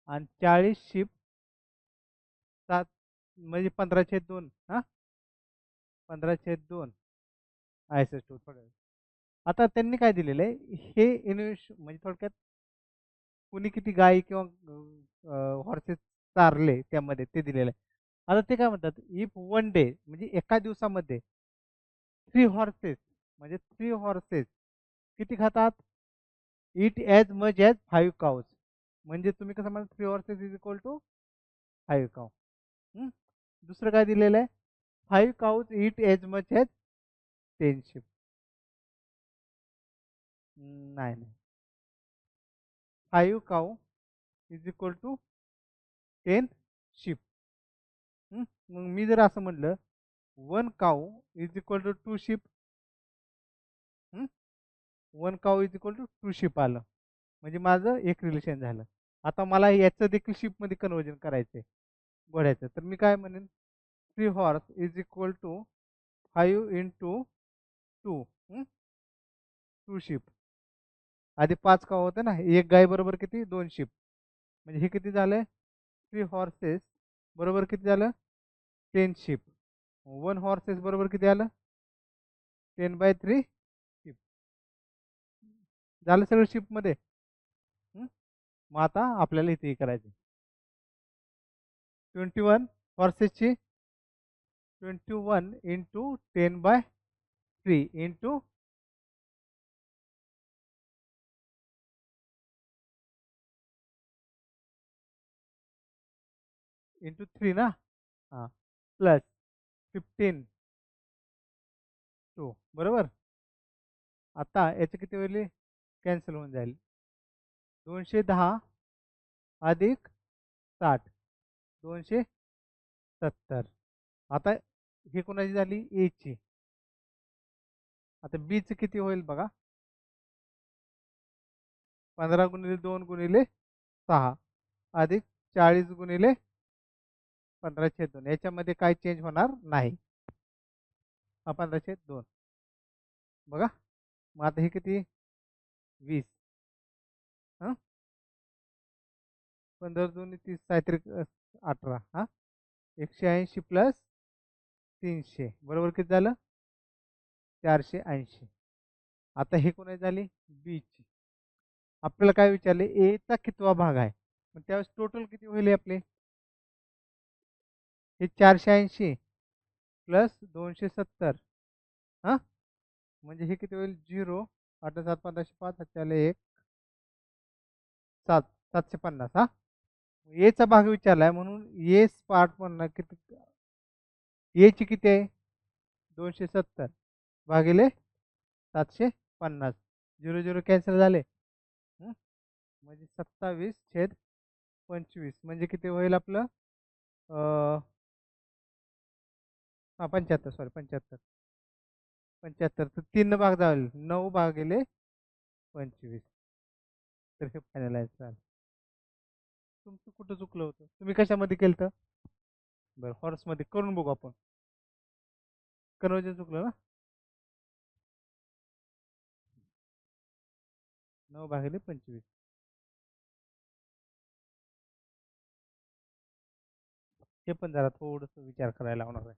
A: आणि 40 शिप 7, म्हणजे 15/2. हा, 15/2. ISS 2 थोडं. आता त्यांनी काय दिलेलं आहे, हे इन्व्हेस्ट म्हणजे थोडक्यात कुणी किती गायी किंवा हॉर्सेस चारले त्यामध्ये ते दिलेलं आहे. आता ते काय म्हणतात, इफ 1 डे म्हणजे एका दिवसामध्ये 3 हॉर्सेस, म्हणजे 3 हॉर्सेस किती खातात, eat as much as 5 cows. म्हणजे तुम्ही कसं म्हणा, 3 horses is equal to 5 cow. दुसरं काय दिलेलं आहे, 5 cows eat as much as 10 sheep. नाही नाही, 5 cow is equal to 10 sheep. मग मी जर असं म्हटलं, 1 cow is equal to 2 sheep. 1 cow is equal to 2 sheep आलं, म्हणजे माझं एक रिलेशन झालं. आता मला याचं देखील शिपमध्ये कन्वर्जन करायचं आहे घोड्याचं, तर मी काय म्हणेन, 3 horse is equal to 5 × 2, 2 ship. आधी 5 काऊ होते ना, एक गाय बरोबर किती, 2 शिप. म्हणजे हे किती झालं, 3 हॉर्सेस बरोबर किती झालं, 10 शिप. 1 हॉर्सेस बरोबर किती आलं, 10/3 शिप. झालं सगळं शिपमध्ये. मग आता आपल्याला इथे हे करायचं, 21 हॉर्सेसची 21 × 10/3. 3 इंटू इंटू 3 ना, हां, प्लस 15 2 बरोबर. आता याचं किती होईल, कॅन्सल होऊन जाईल. 210 अधिक 60 270. आता ही कोणाची झाली, ए ची. आता बी चं किती होईल बघा, 15 गुणिले 2 गुणिले 6 अधिक 40 गुणिले 15/2. याच्यामध्ये काय चेंज होणार नाही, हा 15/2 बघा. मग आता हे किती, 20. हां, 15 2 30 काहीतरी 18. हां, 180 प्लस 300 बरोबर किती झालं, 480. आता हे कोणाची झाली, बी ची. आपल्याला काय विचारले, ए चा कितवा भाग आहे, मग त्यावेळेस टोटल किती होईल आपले, हे 480 प्लस 270. हां, म्हणजे हे किती होईल, 0 8 7 1505 त्याला 1 7 750. हा, ए चा भाग विचारलाय म्हणून ए पार्ट म्हणणार किती, ए ची किती आहे, 270 भागिले 750. 0 0 कॅन्सल झाले. हं? म्हणजे 27/25 म्हणजे किती होईल आपलं, हां 75, सॉरी 75. 75 तर 3 भाग जाईल, 9 भागिले 25. तर हे फायनल आहे सर. तुमचं कुठं चुकलं होतं, तुम्ही कशामध्ये केलं तर, बरं हॉर्समध्ये करून बघू आपण. कन्वर्जन चुकलं ना, 9/25. हे पण जरा थोडंसं विचार करायला लावणार आहे.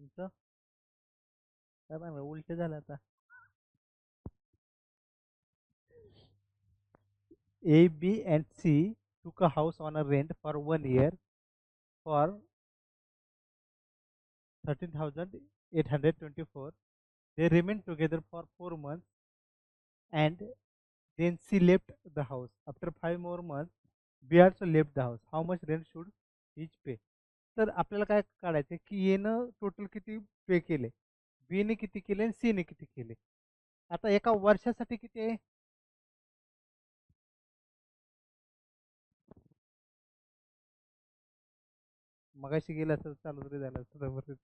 A: तुमचं काय म्हणलं उलट झालं आता. A, B, and C took a house on a rent for 1 year for 13,824. They remained together for 4 months and then C left the house. After 5 more months, B also left the house. How much rent should each pay? तर आपल्याला काय काढायचं की एनं total किती पे केले, बी ने किती केले आणि सी ने किती केले. आता एका वर्षासाठी किती आहे? मगाशी गेलं असं चालू तरी झालं असतं.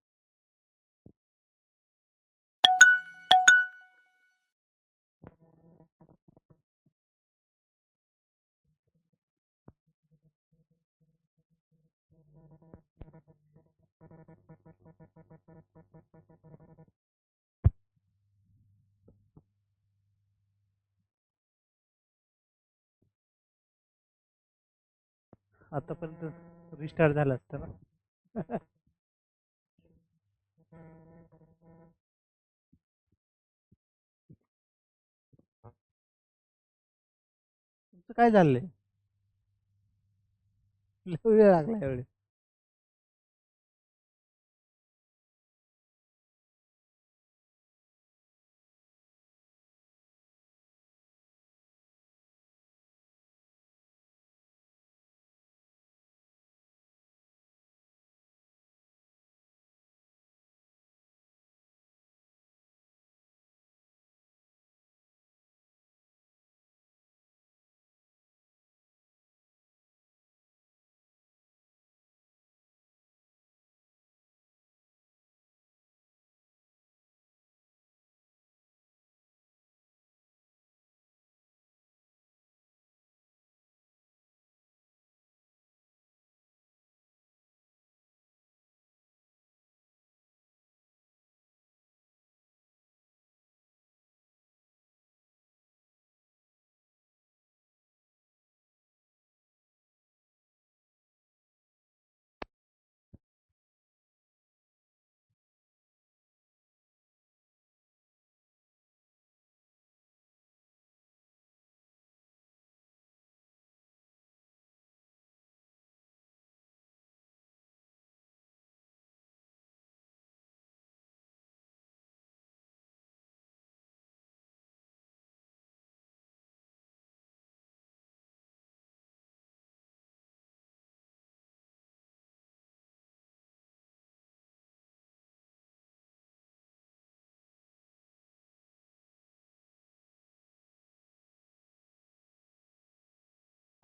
A: आतापर्यंत रिस्टार्ट झालं असतं ना. तुमचं काय झालंय? लय वेळ लागला एवढे.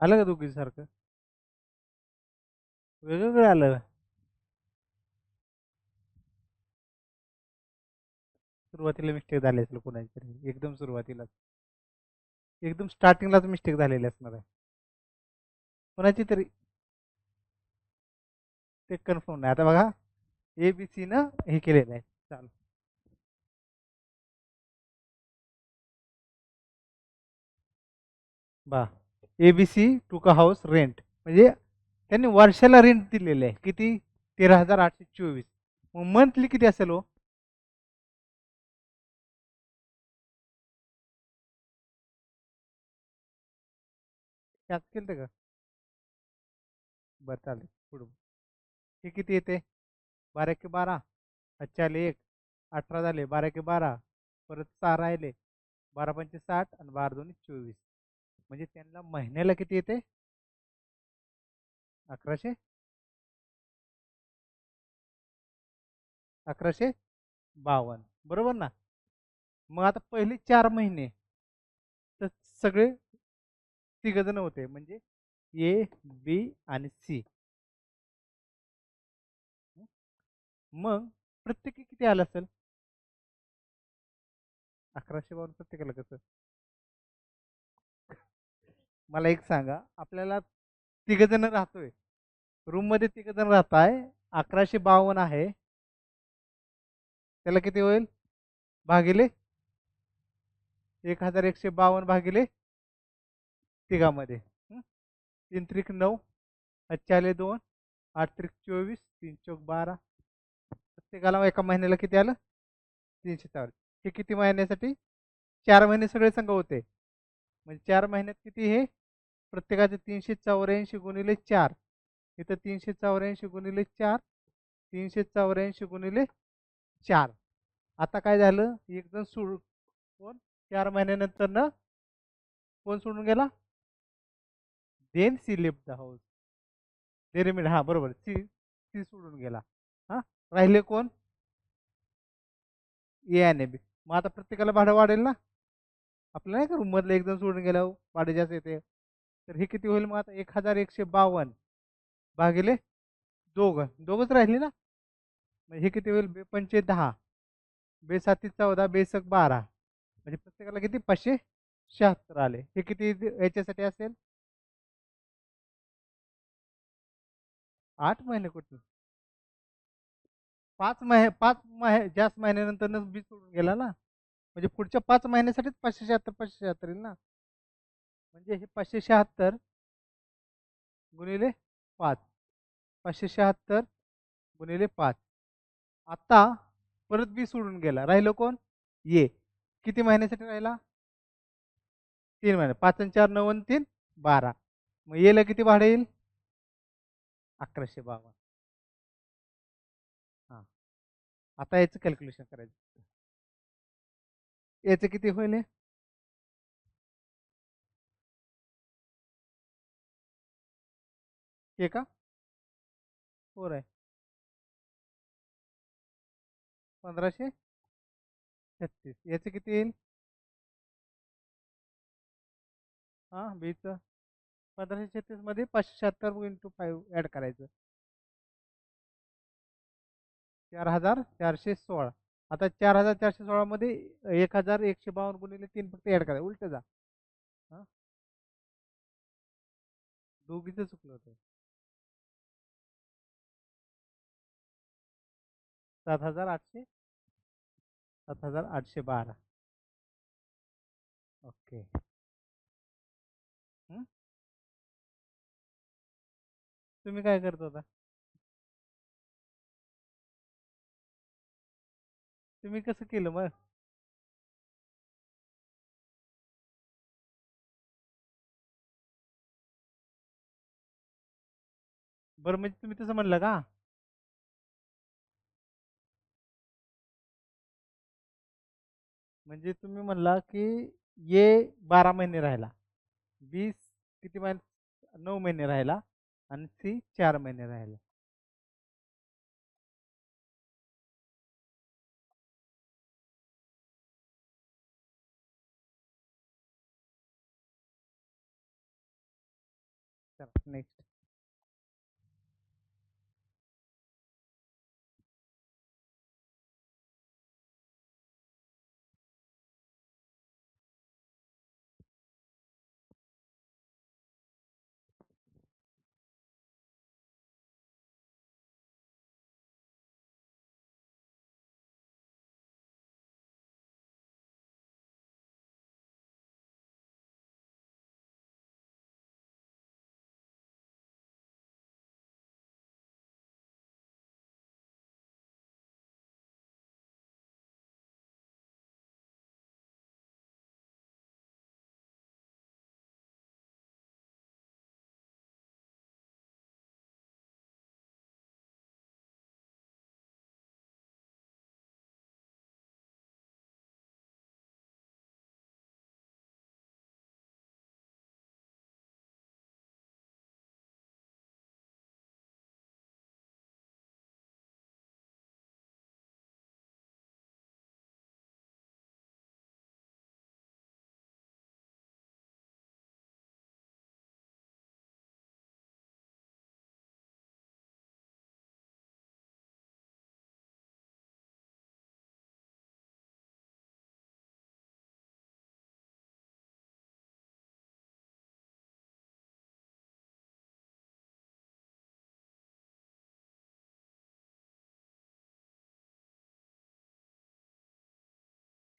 A: आलं का दोघी सारखं? वेगवेगळं आलं. सुरुवातीला मिस्टेक झाली असेल कोणाची तरी, एकदम सुरुवातीला, एकदम स्टार्टिंगलाच मिस्टेक झालेली असणार आहे कोणाची तरी. ते कन्फर्म नाही. आता बघा, ए बी सी न हे केलेलं आहे. चालू बा, ए बी सी टू का हाऊस रेंट, म्हणजे त्यांनी वर्षाला रेंट दिलेलं आहे किती? 13,824. मग मंथली किती असेल हो? त्यात केलं का? बरं चालेल पुढं. हे किती येते? 12 × 12, 1, 18 झाले, 12 × 12, परत 6 राहिले, 12×5 = 60 आणि 12×2 = 24. म्हणजे त्यांना महिन्याला किती येते? 1100, 1152, बरोबर ना? मग आता पहिले 4 महिने तर सगळे तिघ जण होते, म्हणजे ए बी आणि सी. मग प्रत्येकी किती आलं असेल? 1152 प्रत्येकाला कसं? मला एक सांगा, आपल्याला तिघ जण राहतोय, रूम मध्ये तिघ जण राहताय, 1152 आहे, त्याला किती होईल? भागिले 1152 भागिले तिघामध्ये. 3 त्रिक 9, 5 × 2, 8 त्रिक 24, 3 चौक 12, प्रत्येकाला एका महिन्याला किती आलं? 300 हे किती महिन्यासाठी? 4 महिने सगळे संघ होते. म्हणजे 4 महिन्यात किती हे? प्रत्येकाचे 384 गुणिले 4. इथं 384 गुणिले 4. 384 गुणिले 4. आता काय झालं? एक जण सोड कोण? 4 महिन्यानंतर ना कोण सोडून गेला? Then C left the house. They remain, हा बरोबर, सी सी सोडून गेला. हा, राहिले कोण? ए आणि बी. मग आता प्रत्येकाला भाडं वाढेल ना. आपलं नाही का, रूम मधलं एक जण सोडून गेल्यावर भाडे जास्त येते. तर हे किती होईल मग आता? 1152 भागिले दोघच राहिले ना. मग हे किती होईल? बे 5 10, बे 7 14, बेसक 12. म्हणजे प्रत्येकाला किती? 576 आले. हे किती याच्यासाठी असेल? 8 महिने कुठून? 5 महिने जास्त महिन्यानंतर बी सोडून गेला ना. म्हणजे पुढच्या 5 महिन्यासाठीच 576 येईल ना. म्हणजे हे 576 गुणिले 5. 576 गुणिले 5. आता परत बी सोडून गेला. राहिलं कोण? ये. किती महिन्यासाठी राहिला? 3 महिने. 5 आणि 4 9 आणि 3 12. मग येला किती भाडे येईल? 1152. हा, आता याचं कॅल्क्युलेशन करायचं. याचं किती होईल हे? हे का? 4 आहे. 1536. याचं किती येईल? हा, बीचं 1536 मध्ये 576 × 5 ऍड करायचं. 4416. आता 4416 मध्ये 1152 गुणिले 3 फक्त ऍड करायचं. उलट जा. हा, दोघीचं चुकलं होतं. 7800. 7812. ओके. तुम्ही काय करत होता? तुम्ही कसं केलं मग? बरं, म्हणजे तुम्ही तसं म्हणलं का? म्हणजे तुम्ही म्हणला की ये 12 महिने राहिला, बी किती महिने? 9 महिने राहिला, आणि सी 4 महिने राहिला. चला नेक्स्ट.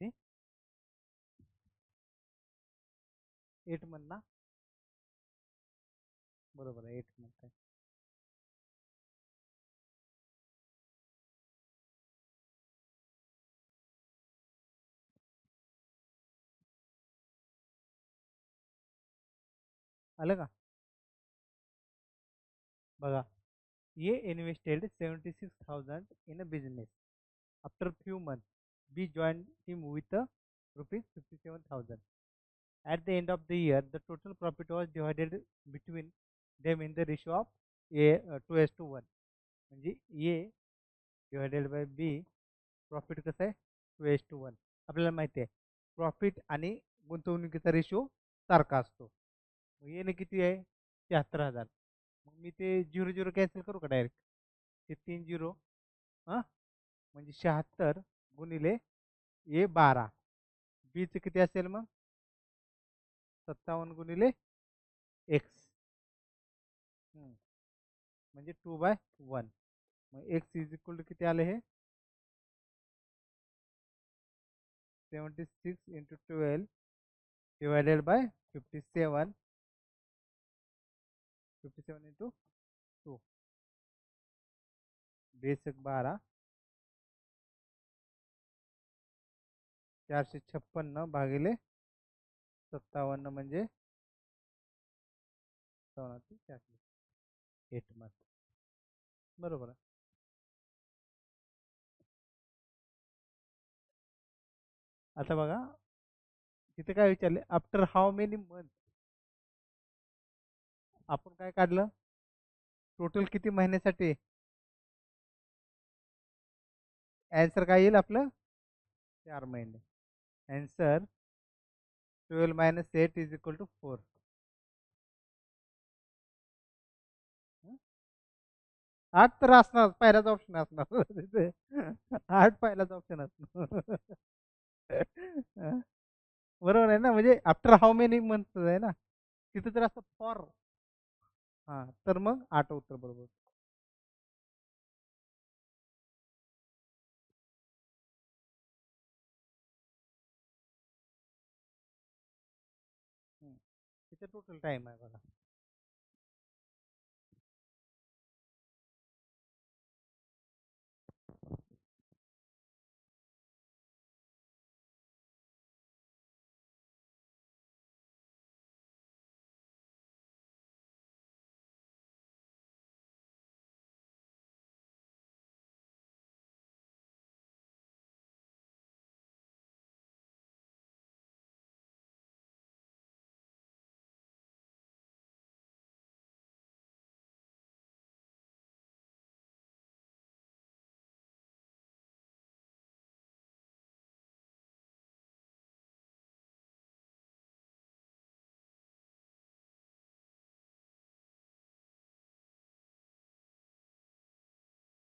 A: ओके. 8 म्हणला. बरोबर आहे, 8 मंथ आहे. आलं का? बघा, A invested 76,000 in a business. After few month B join him with rupees 57,000. At the end of the year, the total profit was divided between them in the ratio of A 2:1. म्हणजे A divided by B, profit कसं आहे 2:1. आपल्याला माहिती आहे profit आणि गुंतवणुकीचा ratio सारखा असतो. मग येणे किती आहे 76,000. मग मी ते 0 0 कॅन्सल करू का डायरेक्ट? ते 3 0 हां, म्हणजे 76 गुणिले ए 12. बीचं किती असेल मग 57 गुणिले एक्स, म्हणजे 2/1. मग एक्स इज इक्वल टू किती आले हे 76 into 12 divided by 57. 57 into 2, basic 12, 456 भागिले 57 म्हणजे 8 मंथ. बरोबर आहे. आता बघा तिथे काय विचारले, आफ्टर हाऊ मेनी मंथ. आपण काय काढलं टोटल किती महिन्यासाठी? आन्सर काय येईल आपलं 4 महिने. Answer 12 minus 8 is equal to 4. 8 तर असणार, पहिलाच ऑप्शन असणार तिथे. 8 पहिलाच ऑप्शन असणार. बरोबर आहे ना, म्हणजे आफ्टर हाऊ मेनी मंथ आहे ना, तिथे तर असं फॉर. हा, तर मग 8 उत्तर बरोबर. तिथे टोटल टाइम आहे बघा.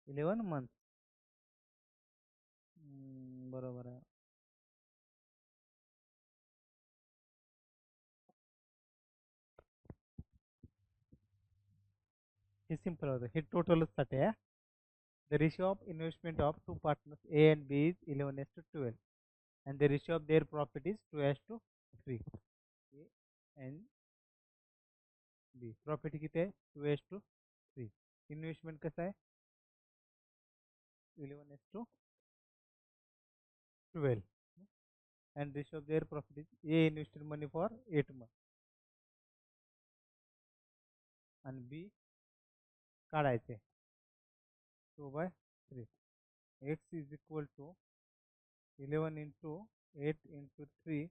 A: Eleven month. बरोबर आहे. हे सिंपल होतं, हे टोटलच साठी आहे. The ratio of investment of two partners A and B is 11:12, and the ratio of their profit is 2:3. A and B profit किती आहे 2:3. इन्व्हेस्टमेंट कसं आहे 11:12, and ratio of their profit is A invested money for 8 months and B काढायचे 2/3. X is equal to 11 into 8 into 3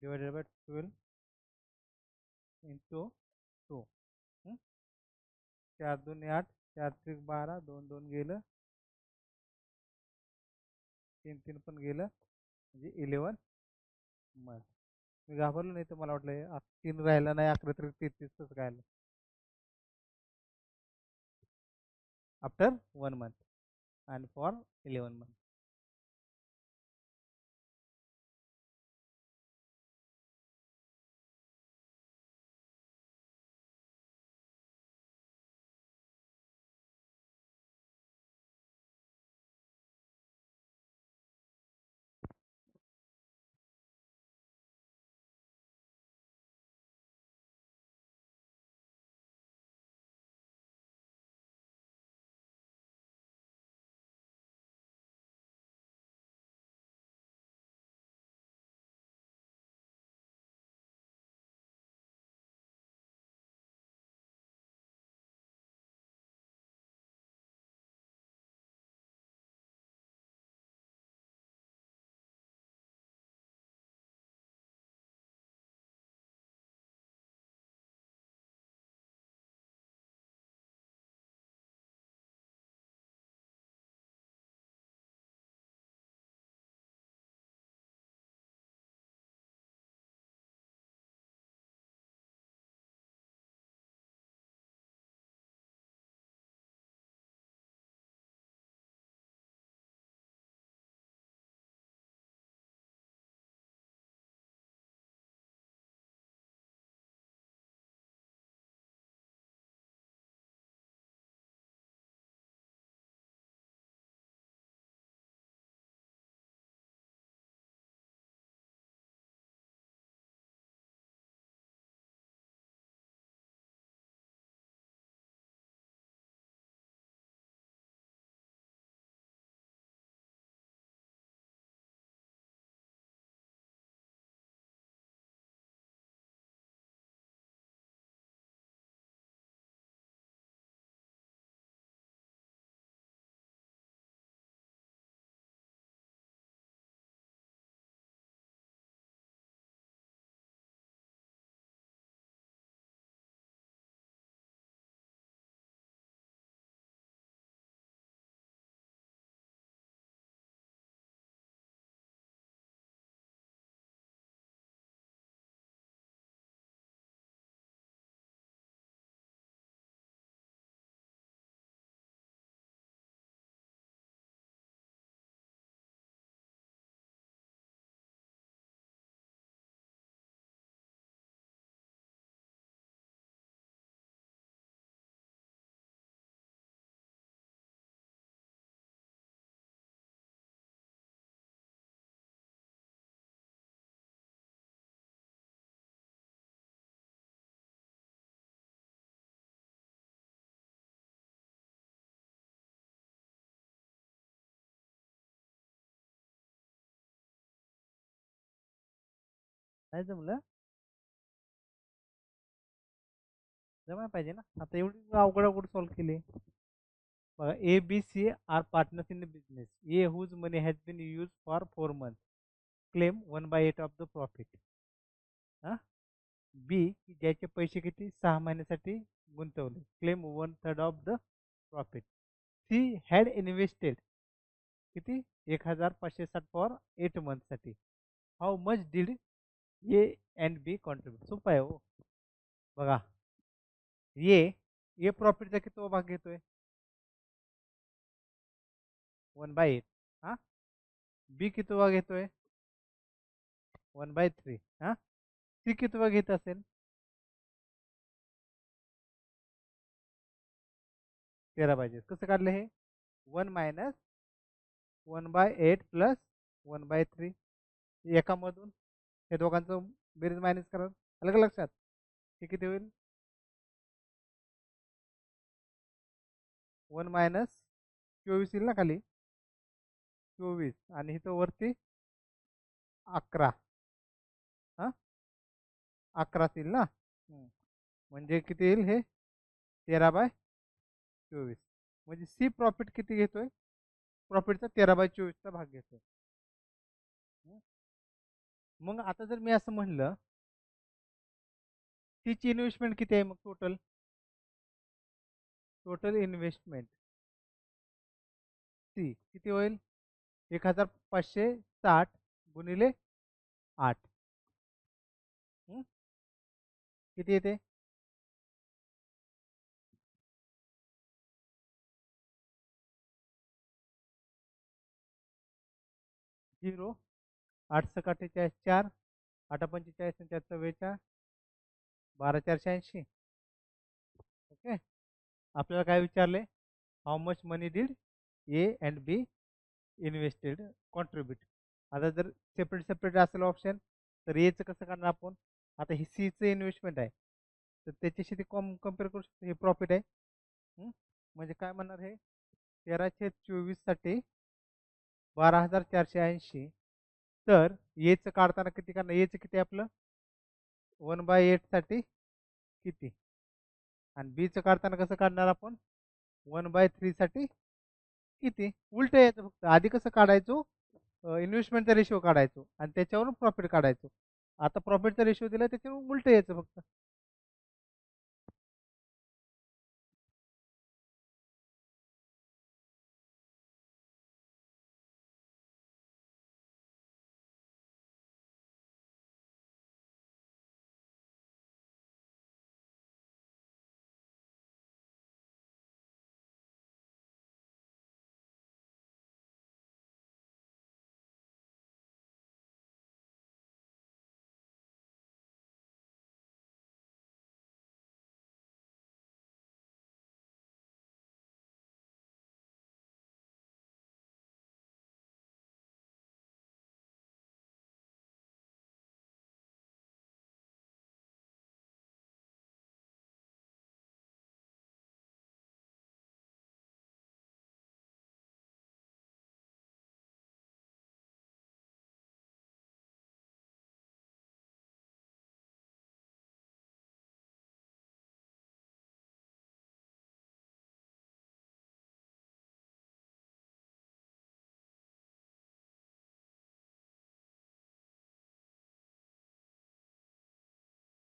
A: divided by 12 into 2. 4 2 8, 4 3 12, 2 2 गेलं, 3 3 पण गेलं, म्हणजे 11 month. मी घाबरलो, नाही तर मला वाटलं 3 राहिला नाही, 11 तरी 33च राहिलं. After 1 month and for 11 months. नाही जमलं. जमाय पाहिजे ना, आता एवढी अवघड अवघड सॉल्व्ह केली. बघा, A B C are partners in the business. A whose money has been use for 4 months claim 1/8 of the profit. हा. बी, ज्याचे पैसे किती 6 महिन्यासाठी गुंतवले, claim 1/3 of the profit. C had invested किती 1560 फॉर 8 months साठी. How much did A and B contribute. सोपं आहे हो. बघा, ए प्रॉफिटचा किती भाग घेतोय 1/8. हा. बी किती भाग घेतोय 1/3. हा. सी किती भाग घेत असेल 13 पाहिजे. कसं काढलं हे 1 - 1/8 प्लस 1/3. एकामधून हे दोघांचं बेरीज मायनस करा. अलग लक्षात. हे किती होईल 1 - 24 येईल ना खाली 24 आणि इथं वरती 11. हा. 11 येईल ना. म्हणजे किती येईल हे 13/24. म्हणजे सी प्रॉफिट किती घेतोय प्रॉफिटचा 13/24चा भाग घेतोय. हं? मग आता जर मी असं म्हणलं सीची इन्व्हेस्टमेंट किती आहे मग टोटल टोटल इन्व्हेस्टमेंट सी किती होईल 1560 गुणिले 8. किती येते 0. 8 × 48 4. 8 × 45 × 44. 12 480. ओके. आपल्याला काय विचारले how much money did A and B invested contribute. आता जर सेपरेट सेपरेट असेल ऑप्शन तर एचं कसं करणार आपण. आता ही सीचं इन्व्हेस्टमेंट आहे तर त्याच्याशी ते कम्पेअर करू शकतो. हे प्रॉफिट आहे. म्हणजे काय म्हणणार हे 13/24 साठी 12,480. तर एचं काढताना किती करणार एचं किती आपलं 1/8 साठी किती आणि बीचं काढताना कसं काढणार आपण 1/3 साठी किती. उलट यायचं फक्त आधी कसं काढायचो इन्व्हेस्टमेंटचा रेशिओ काढायचो आणि त्याच्यावरून प्रॉफिट काढायचो. आता प्रॉफिटचा रेशिओ दिला त्याच्यावरून उलट यायचं फक्त.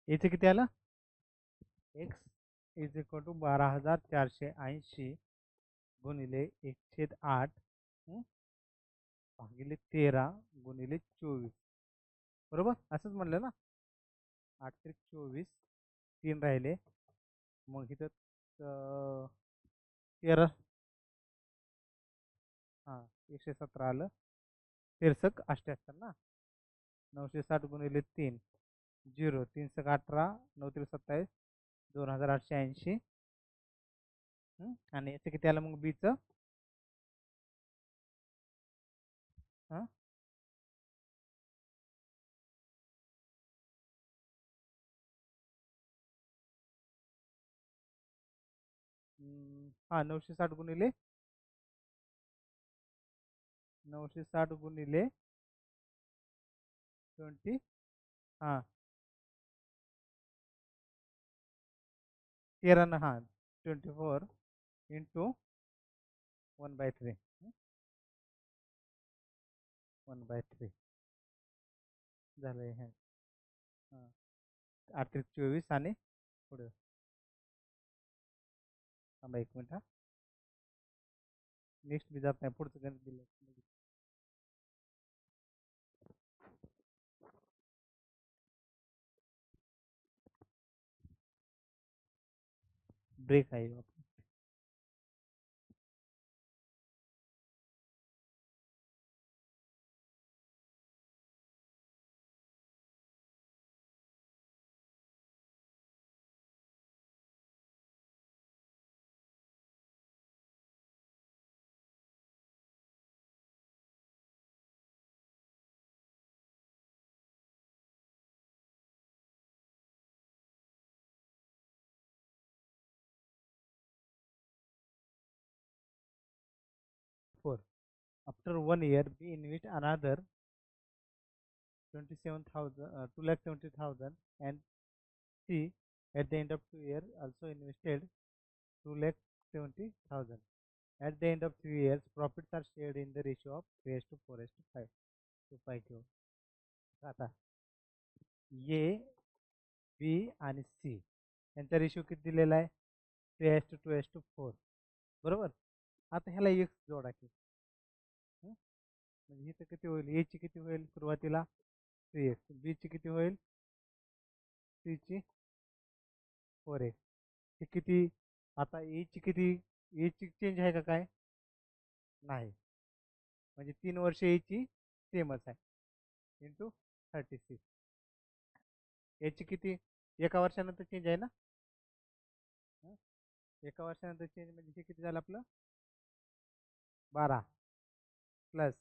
A: याचं किती आलं एक्स इज इक्वल टू 12,480 गुणिले 1/8 भागिले 13 गुणिले 24. बरोबर असंच म्हणलं ना. 8 × 24 3 राहिले. मग इथं 13 हां 117 आलं. 13 × 88 ना. 960 गुणिले 3 0. 3 × 18 9 × 27 2,880. आणि याचं किती आलं मग बीचं हां हां 960 गुणिले 20 हां 13 ना, हां 24 इंटू 1/3. 1/3 झालं हे. हां 8 24 आणि पुढे थांबा 1 मिनिट हा. नेक्स्ट मी जात नाही, पुढचं गणित दिलं. ब्रेक आहे. 4. After 1 year, we invest another 27,000, 2,70,000, and C at the end of 2 years also invested 2,70,000. At the end of 3 years, profits are shared in the ratio of 3:4:5. to 5 घेऊ. आता ए बी आणि C यांचा ratio किती दिलेला आहे? 3:2:4. बरोबर. आता ह्याला एक्स जोडा की. हं? म्हणजे इथं किती होईल? ए ची किती होईल सुरुवातीला? 3x. बी ची किती होईल? सी ची 4x. हे किती? आता ए ची किती? ए ची चेंज आहे का काय? नाही. म्हणजे 3 वर्ष ए ची सेमच आहे. इंटू 36. याची किती? एका वर्षानंतर चेंज आहे ना? हं? एका वर्षानंतर चेंज म्हणजे हे किती झालं आपलं? 12 प्लस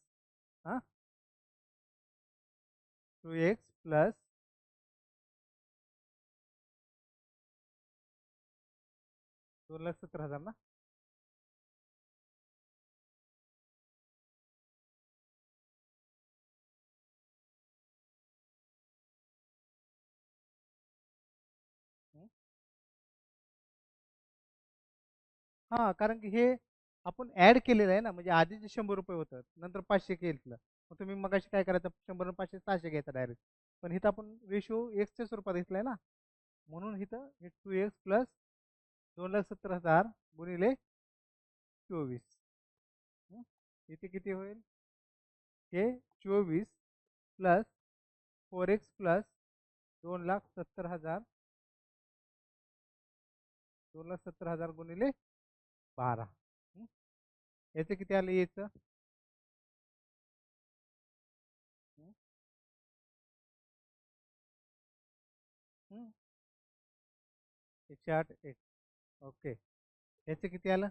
A: हां 2x प्लस 2,70,000 ना. हं? हां कारण की हे आपण ऍड केलेलं आहे ना, म्हणजे आधी जे 100 रुपये होतं नंतर 500 केलं. मग तुम्ही मगाशी काय करायचं? 100 आणि 500 600 घ्यायचा डायरेक्ट. पण इथं आपण रेशो एक्सच्या स्वरूपात घेतलाय ना, म्हणून इथं हे 2x प्लस 2,70,000 गुणिले 24. इथे किती होईल? हे 24 प्लस 4x प्लस 2,70,000. 2,70,000 गुणिले 12. याचं किती आलं याचं? 108 ओके. याचं किती आलं?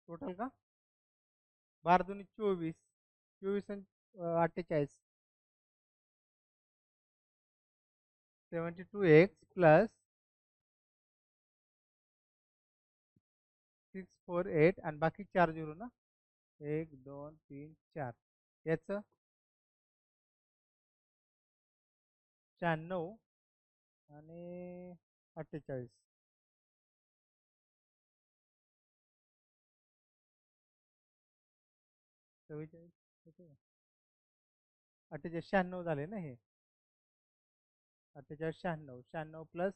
A: टोटल का? 12 दूनी 24. 24 आणि 48. 72x प्लस 648 आणि बाकी 4 0 ना. 1 2 3 4. याचं 96 आणि 48. 44. 48 96 झाले ना हे. 48 96. 96 प्लस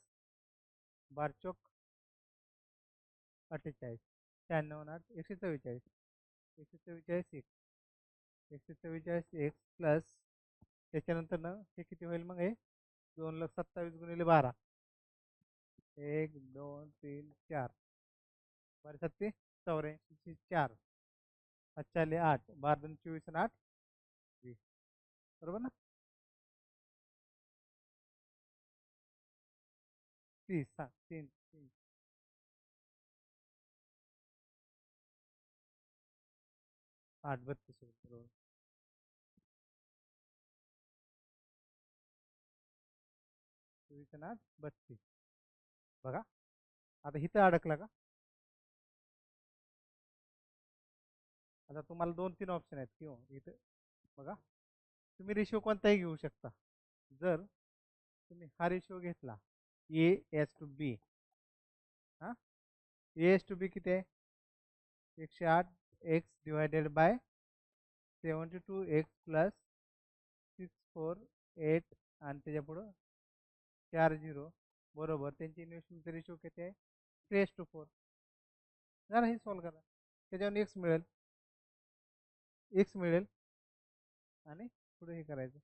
A: 12 48. 96 आणि 8 144. 144 एक. 144 एक्स प्लस त्याच्यानंतर ना हे किती होईल मग? हे 2,27,000 गुणिले 12. 1 2 3 4. 12 7 84. 4 8 12 24 आणि 8 20. बरोबर ना. 30. हां 3 3 8 32 बरोबर. 24 आणि 8 32. बघा आता इथं अडकला का? आता तुम्हाला 2-3 ऑप्शन आहेत किंवा इथं बघा, तुम्ही रेशो कोणताही घेऊ शकता. जर तुम्ही हा रेशो घेतला ए एस टू बी, हा, ए एस टू बी किती आहे? 108 x divided by 72 x plus 648 आणि त्याच्या पुढं 40 बरोबर. त्यांची इन्व्हेस्टमेंट रेशो किती आहे? 3:4. जरा हे सॉल्व करा, त्याच्यावर एक्स मिळेल, एक्स मिळेल आणि पुढे हे करायचं.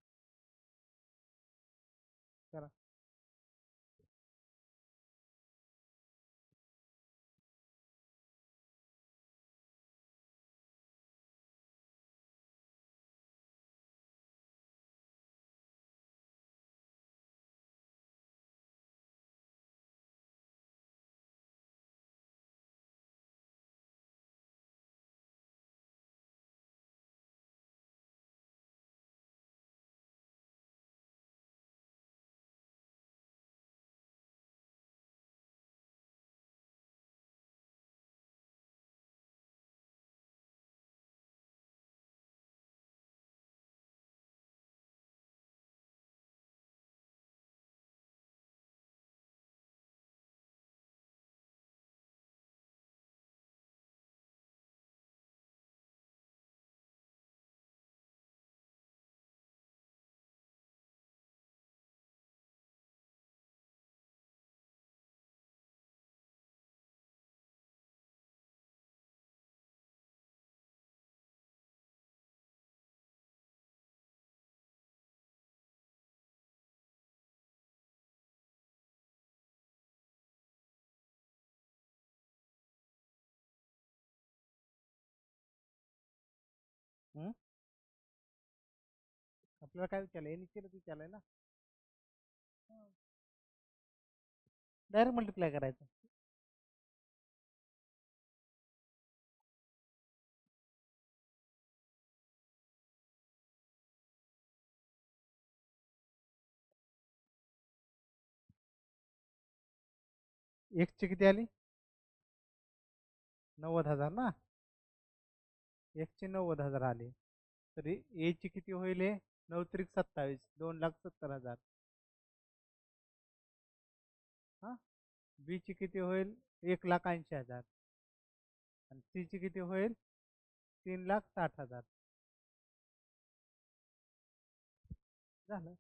A: करा. हम्म? आपल्याला काय विचारलं? यांनी केलं विचारलंय ना. डायरेक्ट मल्टिप्लाय करायचं. एक्सची किती आली? 90,000 ना. एक्सचे 90,000 आले. तरी ए ची किती होईल? 9 त्रिक 27, 2,70,000. हा, बी ची किती होईल? 1,80,000. आणि सी ची किती होईल? 3,60,000. झालं.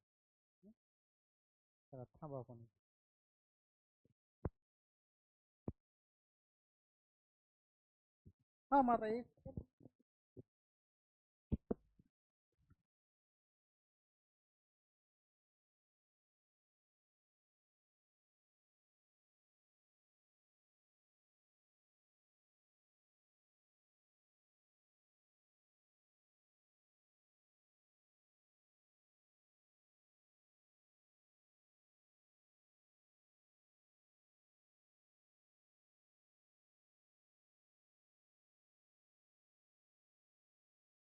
A: चला थांबा आपण. हा, माझा एक